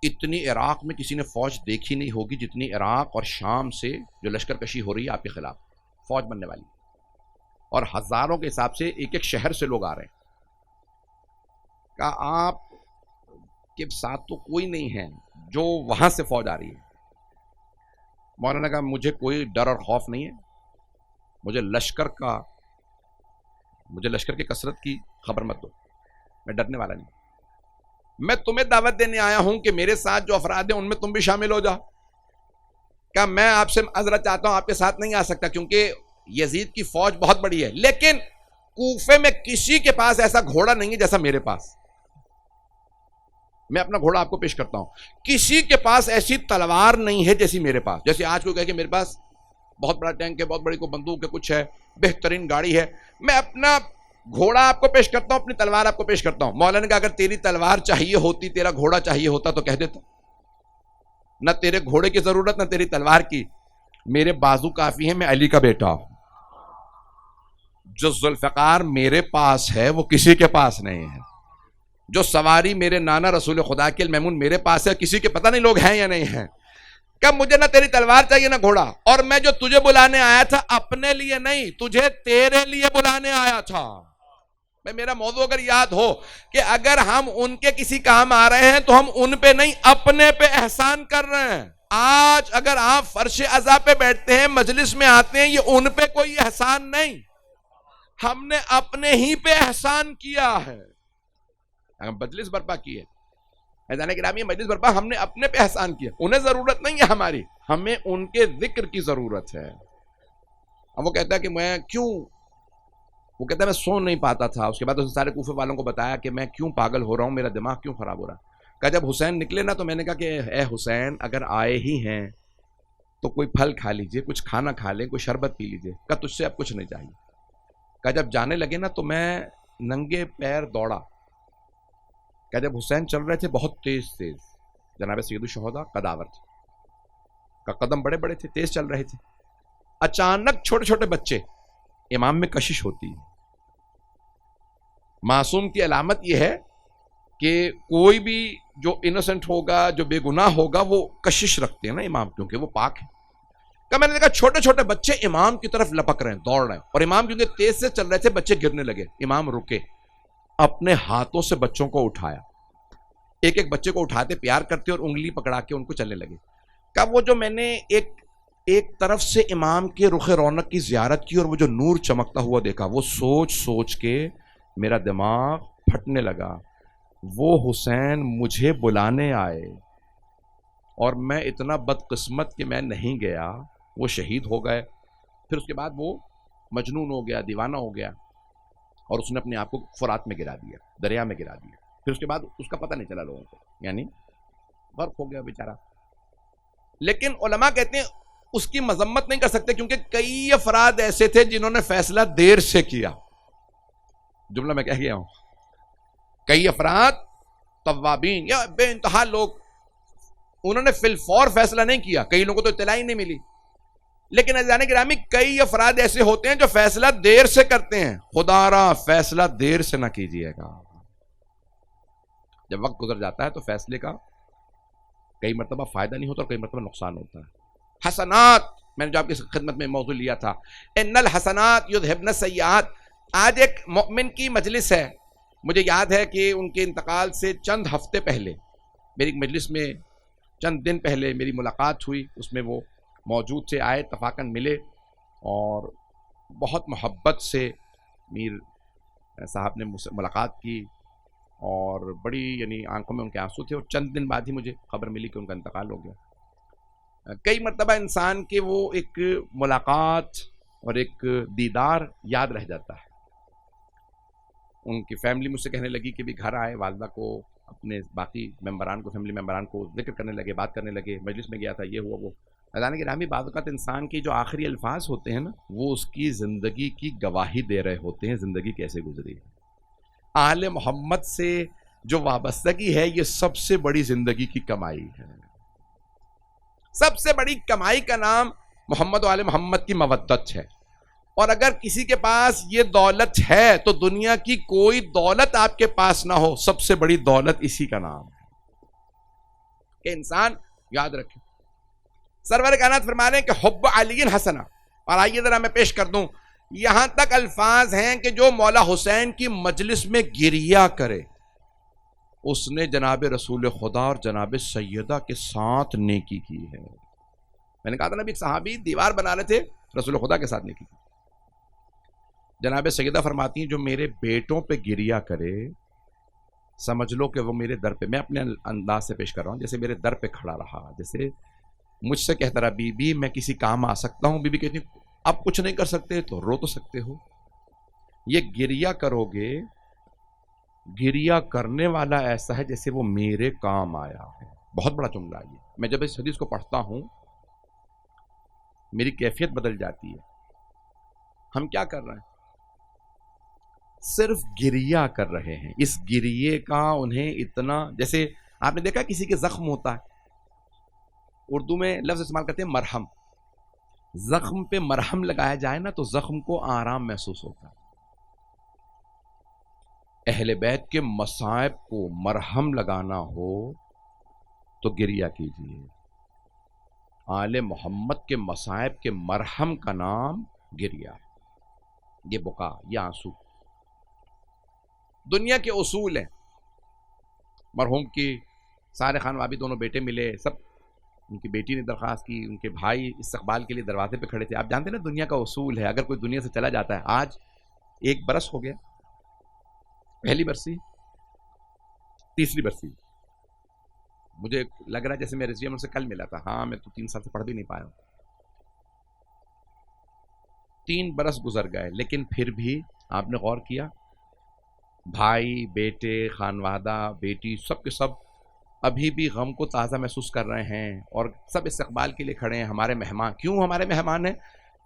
اتنی عراق میں کسی نے فوج دیکھی نہیں ہوگی جتنی عراق اور شام سے جو لشکر کشی ہو رہی ہے آپ کے خلاف فوج بننے والی، اور ہزاروں کے حساب سے ایک ایک شہر سے لوگ آ رہے ہیں. کہا آپ کے ساتھ تو کوئی نہیں ہے جو وہاں سے فوج آ رہی ہے. مولانا نے کہا مجھے کوئی ڈر اور خوف نہیں ہے، مجھے لشکر کی کثرت کی خبر مت دو، میں ڈرنے والا نہیں. میں تمہیں دعوت دینے آیا ہوں کہ میرے ساتھ جو افراد ہیں ان میں تم بھی شامل ہو جاؤ. کہا میں آپ سے معذرت چاہتا ہوں، آپ کے ساتھ نہیں آ سکتا کیونکہ یزید کی فوج بہت بڑی ہے، لیکن کوفے میں کسی کے پاس ایسا گھوڑا نہیں ہے جیسا میرے پاس. میں اپنا گھوڑا آپ کو پیش کرتا ہوں. کسی کے پاس ایسی تلوار نہیں ہے جیسی میرے پاس. جیسے آج کوئی کہے کہ میرے پاس بہت بڑا ٹینک ہے، بہت بڑی کوئی بندوق ہے، کچھ ہے، بہترین گاڑی ہے، میں اپنا گھوڑا آپ کو پیش کرتا ہوں، اپنی تلوار آپ کو پیش کرتا ہوں. مولانا نے کہا اگر تیری تلوار چاہیے ہوتی، تیرا گھوڑا چاہیے ہوتا تو کہہ دیتا. نہ تیرے گھوڑے کی ضرورت نہ تیری تلوار کی، میرے بازو کافی ہے، میں علی کا بیٹا ہوں. جو ذوالفقار میرے پاس ہے وہ کسی کے پاس نہیں ہے. جو سواری میرے نانا رسول خدا کے المیمون میرے پاس ہے، کسی کے پتہ نہیں لوگ ہیں یا نہیں ہیں. کہ مجھے نہ تیری تلوار چاہیے نہ گھوڑا، اور میں جو تجھے بلانے آیا تھا اپنے لیے نہیں، تجھے تیرے لیے بلانے آیا تھا. میں میرا موضوع اگر یاد ہو کہ اگر ہم ان کے کسی کام آ رہے ہیں تو ہم ان پہ نہیں اپنے پہ احسان کر رہے ہیں. آج اگر آپ فرش عزا پہ بیٹھتے ہیں، مجلس میں آتے ہیں، یہ ان پہ کوئی احسان نہیں، ہم نے اپنے ہی پہ احسان کیا ہے. مجلس برپا کی ہے، ایزان گرامی مجلس برپا ہم نے اپنے پہ احسان کیا. انہیں ضرورت نہیں ہے ہماری، ہمیں ان کے ذکر کی ضرورت ہے. اب وہ کہتا ہے کہ میں کیوں، وہ کہتا ہے میں سو نہیں پاتا تھا. اس کے بعد اس سارے کوفے والوں کو بتایا کہ میں کیوں پاگل ہو رہا ہوں، میرا دماغ کیوں خراب ہو رہا ہے. کہ جب حسین نکلے نا تو میں نے کہا کہ اے حسین اگر آئے ہی ہیں تو کوئی پھل کھا لیجئے، کچھ کھانا کھا لیں، کوئی شربت پی لیجئے. کہ تجھ سے اب کچھ نہیں چاہیے. کہ جب جانے لگے نا تو میں ننگے پیر دوڑا. کہ جب حسین چل رہے تھے بہت تیز تیز، جناب سید الشہداء قداور تھے، کا قدم بڑے بڑے تھے، تیز چل رہے تھے. اچانک چھوٹے چھوٹے بچے، امام میں کشش ہوتی ہے. معصوم کی علامت یہ ہے کہ کوئی بھی جو انوسنٹ ہوگا، جو بے گناہ ہوگا، وہ کشش رکھتے ہیں نا امام، کیونکہ وہ پاک ہے. کہ میں نے دیکھا چھوٹے چھوٹے بچے امام کی طرف لپک رہے ہیں، دوڑ رہے ہیں، اور امام کیونکہ تیز سے چل رہے تھے بچے گرنے لگے. امام رکے، اپنے ہاتھوں سے بچوں کو اٹھایا، ایک ایک بچے کو اٹھاتے پیار کرتے اور انگلی پکڑا کے ان کو چلنے لگے. کہ وہ جو میں نے ایک طرف سے امام کے رخ رونق کی زیارت کی اور وہ جو نور چمکتا ہوا دیکھا، وہ سوچ سوچ کے میرا دماغ پھٹنے لگا. وہ حسین مجھے بلانے آئے اور میں اتنا بدقسمت کہ میں نہیں گیا، وہ شہید ہو گئے. پھر اس کے بعد وہ مجنون ہو گیا، دیوانہ ہو گیا، اور اس نے اپنے آپ کو فرات میں گرا دیا، دریا میں گرا دیا. پھر اس کے بعد اس کا پتہ نہیں چلا لوگوں کو، یعنی غرق ہو گیا بیچارہ. لیکن علماء کہتے ہیں اس کی مذمت نہیں کر سکتے کیونکہ کئی افراد ایسے تھے جنہوں نے فیصلہ دیر سے کیا. جملہ میں کہہ گیا ہوں، کئی افراد توابین یا بے انتہا لوگ، انہوں نے فی الفور فیصلہ نہیں کیا، کئی لوگوں کو تو اطلاع ہی نہیں ملی، لیکن عزیزان گرامی کئی افراد ایسے ہوتے ہیں جو فیصلہ دیر سے کرتے ہیں. خدا را فیصلہ دیر سے نہ کیجیے گا. جب وقت گزر جاتا ہے تو فیصلے کا کئی مرتبہ فائدہ نہیں ہوتا اور کئی مرتبہ نقصان ہوتا ہے. حسنات، میں نے جو آپ کی خدمت میں موضوع لیا تھا، ان الحسنات یذھبن السیئات. آج ایک مومن کی مجلس ہے، مجھے یاد ہے کہ ان کے انتقال سے چند ہفتے پہلے میری مجلس میں چند دن پہلے میری ملاقات ہوئی، اس میں وہ موجود تھے، آئے اتفاقاً ملے اور بہت محبت سے میر صاحب نے مجھ سے ملاقات کی اور بڑی یعنی آنکھوں میں ان کے آنسو تھے، اور چند دن بعد ہی مجھے خبر ملی کہ ان کا انتقال ہو گیا. کئی مرتبہ انسان کے وہ ایک ملاقات اور ایک دیدار یاد رہ جاتا ہے. ان کی فیملی مجھ سے کہنے لگی کہ بھی گھر آئے، والدہ کو اپنے باقی ممبران کو، فیملی ممبران کو ذکر کرنے لگے، بات کرنے لگے، مجلس میں گیا تھا، یہ ہوا وہ. اذان گرامی بعض اوقات انسان کے جو آخری الفاظ ہوتے ہیں نا، وہ اس کی زندگی کی گواہی دے رہے ہوتے ہیں، زندگی کیسے گزری ہے. آل محمد سے جو وابستگی ہے، یہ سب سے بڑی زندگی کی کمائی ہے. سب سے بڑی کمائی کا نام محمد و آل محمد کی مودت ہے. اور اگر کسی کے پاس یہ دولت ہے تو دنیا کی کوئی دولت آپ کے پاس نہ ہو، سب سے بڑی دولت اسی کا نام ہے کہ انسان یاد رکھے. سرور کائنات فرما رہے ہیں کہ حب علی حسنہ. اور آئیے ذرا میں پیش کر دوں، یہاں تک الفاظ ہیں کہ جو مولا حسین کی مجلس میں گریہ کرے، اس نے جناب رسول خدا اور جناب سیدہ کے ساتھ نیکی کی ہے. میں نے کہا تھا نا، ایک صحابی دیوار بنا رہے تھے، رسول خدا کے ساتھ نیکی کی. جناب سیدہ فرماتی ہیں جو میرے بیٹوں پہ گریہ کرے، سمجھ لو کہ وہ میرے در پہ، میں اپنے انداز سے پیش کر رہا ہوں، جیسے میرے در پہ کھڑا رہا، جیسے مجھ سے کہتا رہا بی بی میں کسی کام آ سکتا ہوں. بی بی کہتی اب کچھ نہیں کر سکتے تو رو تو سکتے ہو. یہ گریہ کرو گے، گریہ کرنے والا ایسا ہے جیسے وہ میرے کام آیا ہے. بہت بڑا جملہ ہے یہ. میں جب اس حدیث کو پڑھتا ہوں میری کیفیت بدل جاتی ہے. ہم کیا کر رہے ہیں؟ صرف گریہ کر رہے ہیں. اس گریے کا انہیں اتنا، جیسے آپ نے دیکھا کسی کے زخم ہوتا ہے، اردو میں لفظ استعمال کرتے ہیں مرہم. زخم پہ مرہم لگایا جائے نا تو زخم کو آرام محسوس ہوتا ہے. اہل بیت کے مصائب کو مرہم لگانا ہو تو گریہ کیجیے. آل محمد کے مصائب کے مرہم کا نام گریہ ہے. یہ بکا، یہ آنسو دنیا کے اصول ہیں. مرحوم کی سارے خان وابی دونوں بیٹے ملے، سب ان کی بیٹی نے درخواست کی، ان کے بھائی استقبال کے لیے دروازے پہ کھڑے تھے. آپ جانتے ہیں نا دنیا کا اصول ہے، اگر کوئی دنیا سے چلا جاتا ہے، آج 1 برس ہو گیا، پہلی برسی، تیسری برسی، مجھے لگ رہا ہے جیسے میں رضویہ مجھ سے کل ملا تھا. ہاں میں تو 3 سال سے پڑھ بھی نہیں پایا ہوں. 3 برس گزر گئے، لیکن پھر بھی آپ نے غور کیا، بھائی، بیٹے، خانوادہ، بیٹی، سب کے سب ابھی بھی غم کو تازہ محسوس کر رہے ہیں اور سب استقبال کے لیے کھڑے ہیں. ہمارے مہمان، کیوں ہمارے مہمان ہیں؟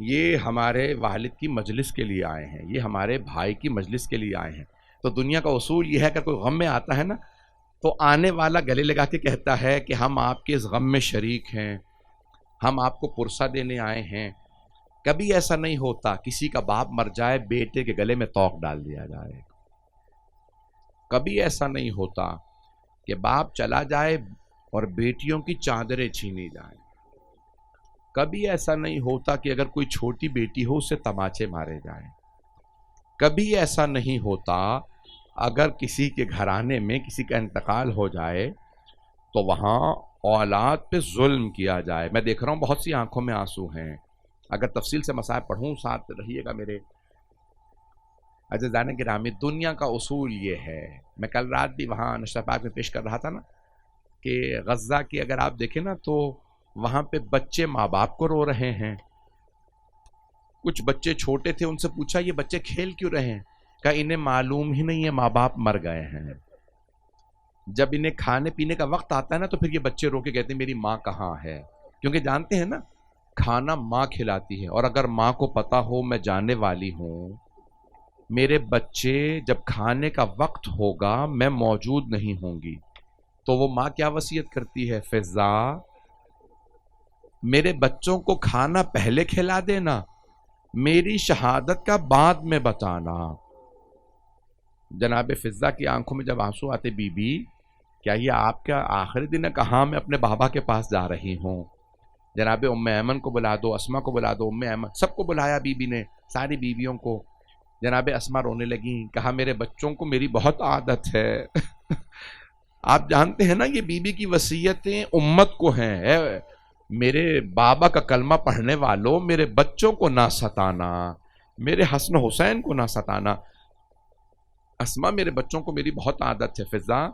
یہ ہمارے والد کی مجلس کے لیے آئے ہیں، یہ ہمارے بھائی کی مجلس کے لیے آئے ہیں. تو دنیا کا اصول یہ ہے کہ کوئی غم میں آتا ہے نا تو آنے والا گلے لگا کے کہتا ہے کہ ہم آپ کے اس غم میں شریک ہیں، ہم آپ کو پرسہ دینے آئے ہیں. کبھی ایسا نہیں ہوتا کسی کا باپ مر جائے بیٹے کے گلے میں توق ڈال دیا جائے. کبھی ایسا نہیں ہوتا کہ باپ چلا جائے اور بیٹیوں کی چادریں چھینی جائیں. کبھی ایسا نہیں ہوتا کہ اگر کوئی چھوٹی بیٹی ہو اسے تماچے مارے جائیں. کبھی ایسا نہیں ہوتا اگر کسی کے گھرانے میں کسی کا انتقال ہو جائے تو وہاں اولاد پہ ظلم کیا جائے. میں دیکھ رہا ہوں بہت سی آنکھوں میں آنسو ہیں. اگر تفصیل سے مصائب پڑھوں ساتھ رہیے گا میرے عزیزان گرامی. دنیا کا اصول یہ ہے، میں کل رات بھی وہاں نشرہ پاک میں پیش کر رہا تھا نا کہ غزہ کی اگر آپ دیکھیں نا تو وہاں پہ بچے ماں باپ کو رو رہے ہیں. کچھ بچے چھوٹے تھے، ان سے پوچھا یہ بچے کھیل کیوں رہے ہیں؟ کہا انہیں معلوم ہی نہیں ہے ماں باپ مر گئے ہیں. جب انہیں کھانے پینے کا وقت آتا ہے نا تو پھر یہ بچے رو کے کہتے ہیں میری ماں کہاں ہے، کیونکہ جانتے ہیں نا کھانا ماں کھلاتی ہے. اور اگر ماں کو پتا ہو میں جانے والی ہوں، میرے بچے جب کھانے کا وقت ہوگا میں موجود نہیں ہوں گی، تو وہ ماں کیا وصیت کرتی ہے؟ فضا میرے بچوں کو کھانا پہلے کھلا دینا، میری شہادت کا بعد میں بتانا۔ جناب فضا کی آنکھوں میں جب آنسو آتے، بی بی کیا یہ آپ کا آخری دن ہے؟ کہاں میں اپنے بابا کے پاس جا رہی ہوں۔ جناب ام ایمن کو بلا دو، اسما کو بلا دو، ام ایمن سب کو بلایا بی بی نے، ساری بیویوں کو۔ جناب اسما رونے لگیں، کہا میرے بچوں کو میری بہت عادت ہے۔ آپ جانتے ہیں نا یہ بی بی کی وصیتیں امت کو ہیں، اے میرے بابا کا کلمہ پڑھنے والوں، میرے بچوں کو نہ ستانا، میرے حسن حسین کو نہ ستانا۔ اسما میرے بچوں کو میری بہت عادت ہے، فضا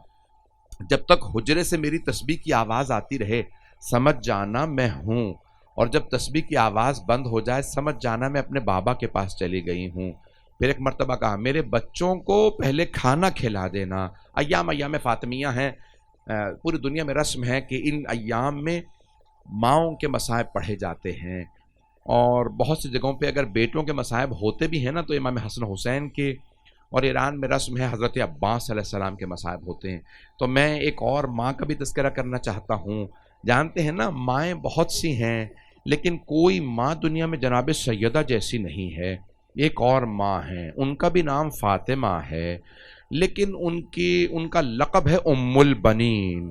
جب تک حجرے سے میری تسبیح کی آواز آتی رہے سمجھ جانا میں ہوں، اور جب تسبیح کی آواز بند ہو جائے سمجھ جانا میں اپنے بابا کے پاس چلی گئی ہوں۔ پھر ایک مرتبہ کہا میرے بچوں کو پہلے کھانا کھلا دینا۔ ایام فاطمیہ ہیں، پوری دنیا میں رسم ہے کہ ان ایام میں ماؤں کے مصائب پڑھے جاتے ہیں، اور بہت سی جگہوں پہ اگر بیٹوں کے مصائب ہوتے بھی ہیں نا تو امام حسن حسین کے، اور ایران میں رسم ہے حضرت عباس علیہ السلام کے مصائب ہوتے ہیں۔ تو میں ایک اور ماں کا بھی تذکرہ کرنا چاہتا ہوں۔ جانتے ہیں نا مائیں بہت سی ہیں، لیکن کوئی ماں دنیا میں جناب سیدہ جیسی نہیں ہے۔ ایک اور ماں ہیں، ان کا بھی نام فاطمہ ہے، لیکن ان کا لقب ہے ام البنین۔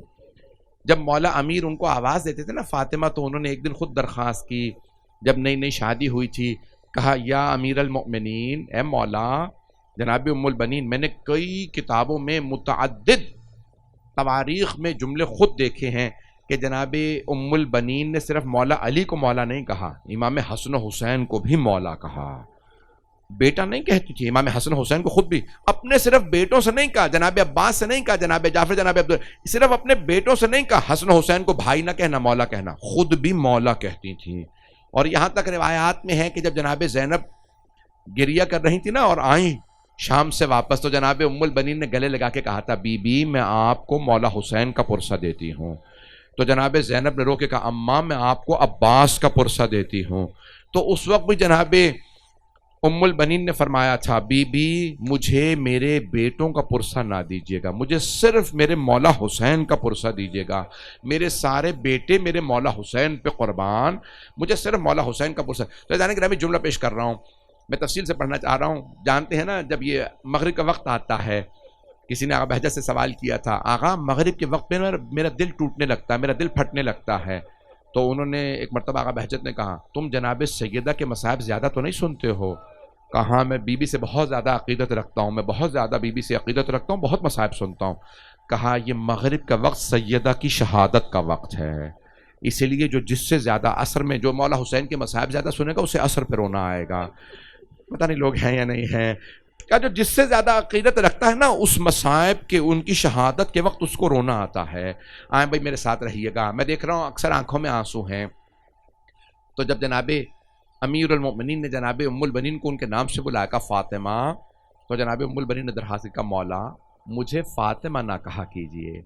جب مولا امیر ان کو آواز دیتے تھے نا فاطمہ، تو انہوں نے ایک دن خود درخواست کی، جب نئی نئی شادی ہوئی تھی، کہا یا امیر المؤمنین، اے مولا جناب ام البنین، میں نے کئی کتابوں میں متعدد تواریخ میں جملے خود دیکھے ہیں کہ جناب ام البنین نے صرف مولا علی کو مولا نہیں کہا، امام حسن حسین کو بھی مولا کہا۔ بیٹا نہیں کہتی تھی، امام حسن حسین کو خود بھی اپنے صرف بیٹوں سے نہیں کہا، جناب عباس سے نہیں کہا، جناب جعفر، جناب عبد، صرف اپنے بیٹوں سے نہیں کہا، حسن حسین کو بھائی نہ کہنا، مولا کہنا، خود بھی مولا کہتی تھیں۔ اور یہاں تک روایات میں ہے کہ جب جناب زینب گریہ کر رہی تھی نا اور آئیں شام سے واپس، تو جناب ام البنین نے گلے لگا کے کہا تھا بی بی میں آپ کو مولا حسین کا پرسہ دیتی ہوں۔ تو جناب زینب نے رو کے کہا اماں میں آپ کو عباس کا پرسہ دیتی ہوں۔ تو اس وقت بھی جناب ام البنین نے فرمایا تھا بی بی مجھے میرے بیٹوں کا پرسہ نہ دیجیے گا، مجھے صرف میرے مولا حسین کا پرسہ دیجیے گا، میرے سارے بیٹے میرے مولا حسین پہ قربان، مجھے صرف مولا حسین کا پرسہ۔ تو جانے کہ میں جملہ پیش کر رہا ہوں، میں تفصیل سے پڑھنا چاہ رہا ہوں۔ جانتے ہیں نا جب یہ مغرب کا وقت آتا ہے، کسی نے آغا بہجت سے سوال کیا تھا آغا مغرب کے وقت میں میرا دل ٹوٹنے لگتا ہے، میرا دل پھٹنے لگتا ہے۔ تو انہوں نے ایک مرتبہ آغا بہجت نے کہا تم جناب سیدہ کے مصائب زیادہ تو نہیں سنتے ہو؟ کہا میں بی بی سے بہت زیادہ عقیدت رکھتا ہوں، میں بہت زیادہ بی بی سے عقیدت رکھتا ہوں، بہت مصائب سنتا ہوں۔ کہا یہ مغرب کا وقت سیدہ کی شہادت کا وقت ہے، اسی لیے جو جس سے زیادہ عصر میں جو مولا حسین کے مصائب زیادہ سنے گا اسے عصر پہ رونا آئے گا۔ پتہ نہیں لوگ ہیں یا نہیں ہیں، کیا جو جس سے زیادہ عقیدت رکھتا ہے نا اس مصائب کے ان کی شہادت کے وقت اس کو رونا آتا ہے۔ آئیں بھائی میرے ساتھ رہیے گا، میں دیکھ رہا ہوں اکثر آنکھوں میں آنسو ہیں۔ تو جب جناب امیر المؤمنین نے جناب ام البنین کو ان کے نام سے بلایا کہ فاطمہ، تو جناب ام البنین نے درخواست کا مولا مجھے فاطمہ نہ کہا کیجئے۔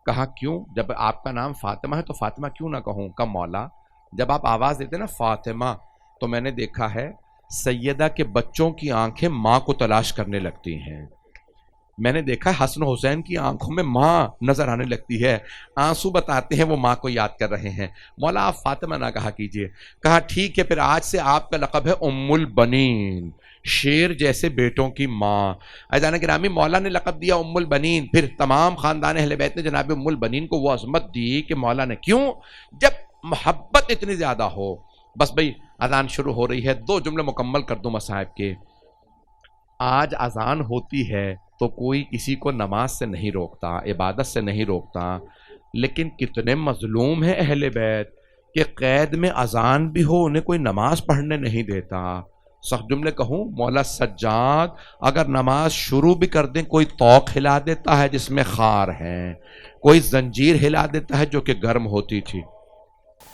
کہا کیوں؟ جب آپ کا نام فاطمہ ہے تو فاطمہ کیوں نہ کہوں؟ کہ مولا جب آپ آواز دیتے نا فاطمہ تو میں نے دیکھا ہے سیدہ کے بچوں کی آنکھیں ماں کو تلاش کرنے لگتی ہیں، میں نے دیکھا ہے حسن حسین کی آنکھوں میں ماں نظر آنے لگتی ہے، آنسو بتاتے ہیں وہ ماں کو یاد کر رہے ہیں، مولا آپ فاطمہ نہ کہا کیجئے۔ کہا ٹھیک ہے پھر آج سے آپ کا لقب ہے ام البنین، شیر جیسے بیٹوں کی ماں۔ عزیزان گرامی مولا نے لقب دیا ام البنین، پھر تمام خاندان اہل بیت نے جناب ام البنین کو وہ عظمت دی کہ مولا نے کیوں؟ جب محبت اتنی زیادہ ہو۔ بس بھئی اذان شروع ہو رہی ہے، 2 جملے مکمل کر دوں مصائب کے۔ آج اذان ہوتی ہے تو کوئی کسی کو نماز سے نہیں روکتا، عبادت سے نہیں روکتا، لیکن کتنے مظلوم ہیں اہل بیت کہ قید میں اذان بھی ہو انہیں کوئی نماز پڑھنے نہیں دیتا۔ سخت جملے کہوں، مولا سجاد اگر نماز شروع بھی کر دیں کوئی توق ہلا دیتا ہے جس میں خار ہیں، کوئی زنجیر ہلا دیتا ہے جو کہ گرم ہوتی تھی۔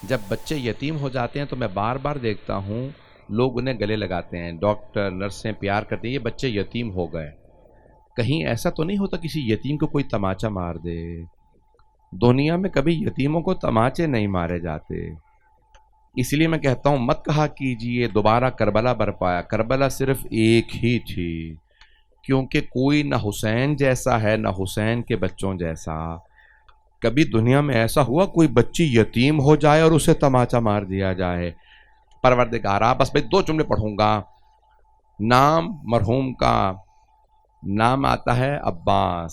جب بچے یتیم ہو جاتے ہیں تو میں بار بار دیکھتا ہوں لوگ انہیں گلے لگاتے ہیں، ڈاکٹر نرسیں پیار کرتے ہیں یہ بچے یتیم ہو گئے۔ کہیں ایسا تو نہیں ہوتا کسی یتیم کو کوئی تماچا مار دے؟ دنیا میں کبھی یتیموں کو تماچے نہیں مارے جاتے، اسی لیے میں کہتا ہوں مت کہا کیجئے دوبارہ کربلا برپایا، کربلا صرف ایک ہی تھی، کیونکہ کوئی نہ حسین جیسا ہے نہ حسین کے بچوں جیسا۔ کبھی دنیا میں ایسا ہوا کوئی بچی یتیم ہو جائے اور اسے تماچا مار دیا جائے؟ پروردگارا، بس میں 2 جملے پڑھوں گا۔ نام مرحوم کا نام آتا ہے عباس۔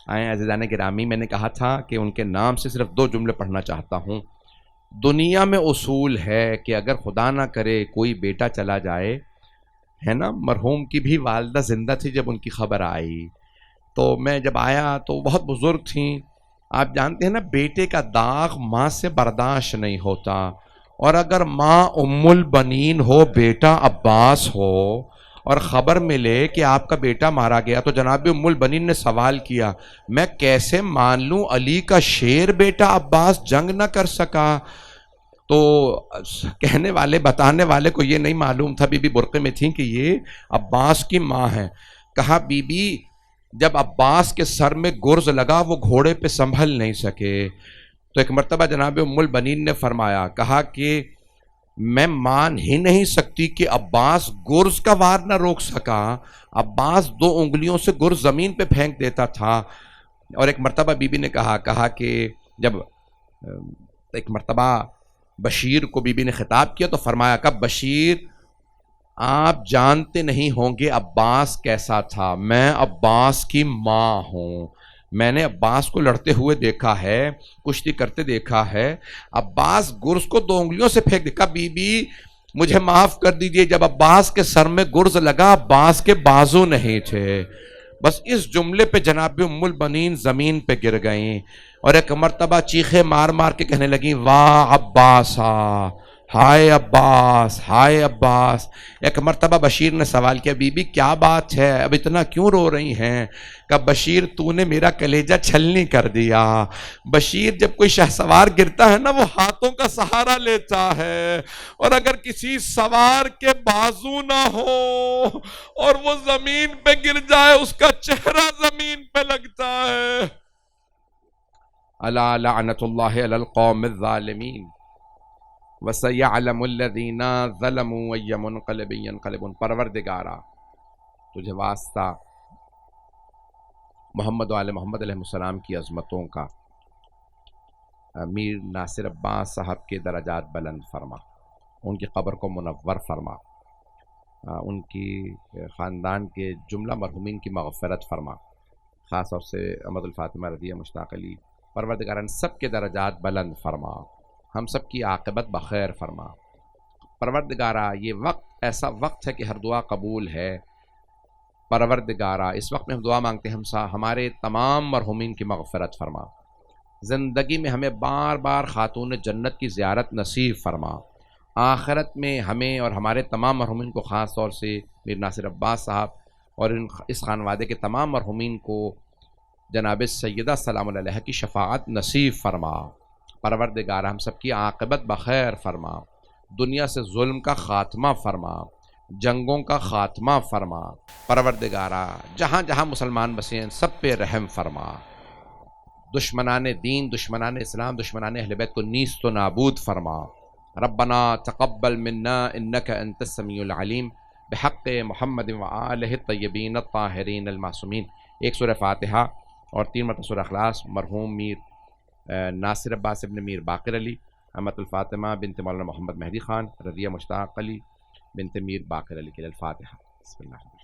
آئیں عزیزان گرامی، میں نے کہا تھا کہ ان کے نام سے صرف 2 جملے پڑھنا چاہتا ہوں۔ دنیا میں اصول ہے کہ اگر خدا نہ کرے کوئی بیٹا چلا جائے، ہے نا، مرحوم کی بھی والدہ زندہ تھی جب ان کی خبر آئی، تو میں جب آیا تو بہت بزرگ تھیں۔ آپ جانتے ہیں نا، بیٹے کا داغ ماں سے برداشت نہیں ہوتا، اور اگر ماں ام البنین ہو، بیٹا عباس ہو، اور خبر ملے کہ آپ کا بیٹا مارا گیا، تو جناب ام البنین نے سوال کیا، میں کیسے مان لوں علی کا شیر بیٹا عباس جنگ نہ کر سکا؟ تو کہنے والے، بتانے والے کو یہ نہیں معلوم تھا، بی بی برقع میں تھیں، کہ یہ عباس کی ماں ہے۔ کہا بی بی جب عباس کے سر میں گرز لگا وہ گھوڑے پہ سنبھل نہیں سکے، تو ایک مرتبہ جناب ام البنین نے فرمایا، کہا کہ میں مان ہی نہیں سکتی کہ عباس گرز کا وار نہ روک سکا، عباس 2 انگلیوں سے گرز زمین پہ پھینک دیتا تھا۔ اور ایک مرتبہ بی بی نے کہا کہ جب ایک مرتبہ بشیر کو بی بی نے خطاب کیا تو فرمایا، کہ بشیر آپ جانتے نہیں ہوں گے عباس کیسا تھا، میں عباس کی ماں ہوں، میں نے عباس کو لڑتے ہوئے دیکھا ہے، کشتی کرتے دیکھا ہے، عباس گرز کو 2 انگلیوں سے پھینک دیکھا۔ بی بی مجھے معاف کر دیجئے، جب عباس کے سر میں گرز لگا عباس کے بازو نہیں تھے۔ بس اس جملے پہ جناب ام البنین زمین پہ گر گئیں، اور ایک مرتبہ چیخے مار مار کے کہنے لگیں، واہ عباسا، ہائے عباس، ہائے عباس۔ ایک مرتبہ بشیر نے سوال کیا، بی بی کیا بات ہے، اب اتنا کیوں رو رہی ہیں؟ کہ بشیر تو نے میرا کلیجہ چھلنی کر دیا۔ بشیر جب کوئی شہسوار گرتا ہے نا، وہ ہاتھوں کا سہارا لیتا ہے، اور اگر کسی سوار کے بازو نہ ہو اور وہ زمین پہ گر جائے، اس کا چہرہ زمین پہ لگتا ہے۔ الا لعنت اللہ علی القوم الظالمین وَسَيَعْلَمُ الَّذِينَ ظَلَمُوا أَيَّ مُنْقَلِبٍ يَنْقَلِبُونَ۔ پروردگارا تجھے واسطہ محمد و آل محمد علیہ السلام کی عظمتوں کا، میر ناصر عباس صاحب کے درجات بلند فرما، ان کی قبر کو منور فرما، ان کی خاندان کے جملہ مرحومین کی مغفرت فرما، خاص طور سے احمد الفاطمہ رضیہ مشتاق علی، پروردگار ان سب کے درجات بلند فرما، ہم سب کی عاقبت بخیر فرما۔ پروردگارا یہ وقت ایسا وقت ہے کہ ہر دعا قبول ہے۔ پروردگارا اس وقت میں ہم دعا مانگتے ہیں، ہمارے تمام مرحومین کی مغفرت فرما، زندگی میں ہمیں بار بار خاتون جنت کی زیارت نصیب فرما، آخرت میں ہمیں اور ہمارے تمام مرحومین کو، خاص طور سے میر ناصر عباس صاحب اور اس خانوادے کے تمام مرحومین کو جناب سیدہ سلام اللہ علیہ کی شفاعت نصیب فرما۔ پروردگارا ہم سب کی عاقبت بخیر فرما، دنیا سے ظلم کا خاتمہ فرما، جنگوں کا خاتمہ فرما۔ پروردگارا جہاں جہاں مسلمان بسے ہیں سب پہ رحم فرما، دشمنان دین، دشمنان اسلام، دشمنان اہل بیت کو نیست و نابود فرما۔ ربنا تقبل منا انک انت السمیع العلیم، بحق محمد وآلہ الطیبین الطاہرین المعصومین۔ 1 سورہ فاتحہ اور 3 مرتبہ سورہ اخلاص مرحوم میر ناصر عباس ابن میر باقر علی، امت الفاطمہ بنت مولانا محمد مہدی خان، رضیہ مشتاق علی بنت میر باقر علی کے لیے۔ الفاتحہ۔ بسم اللہ۔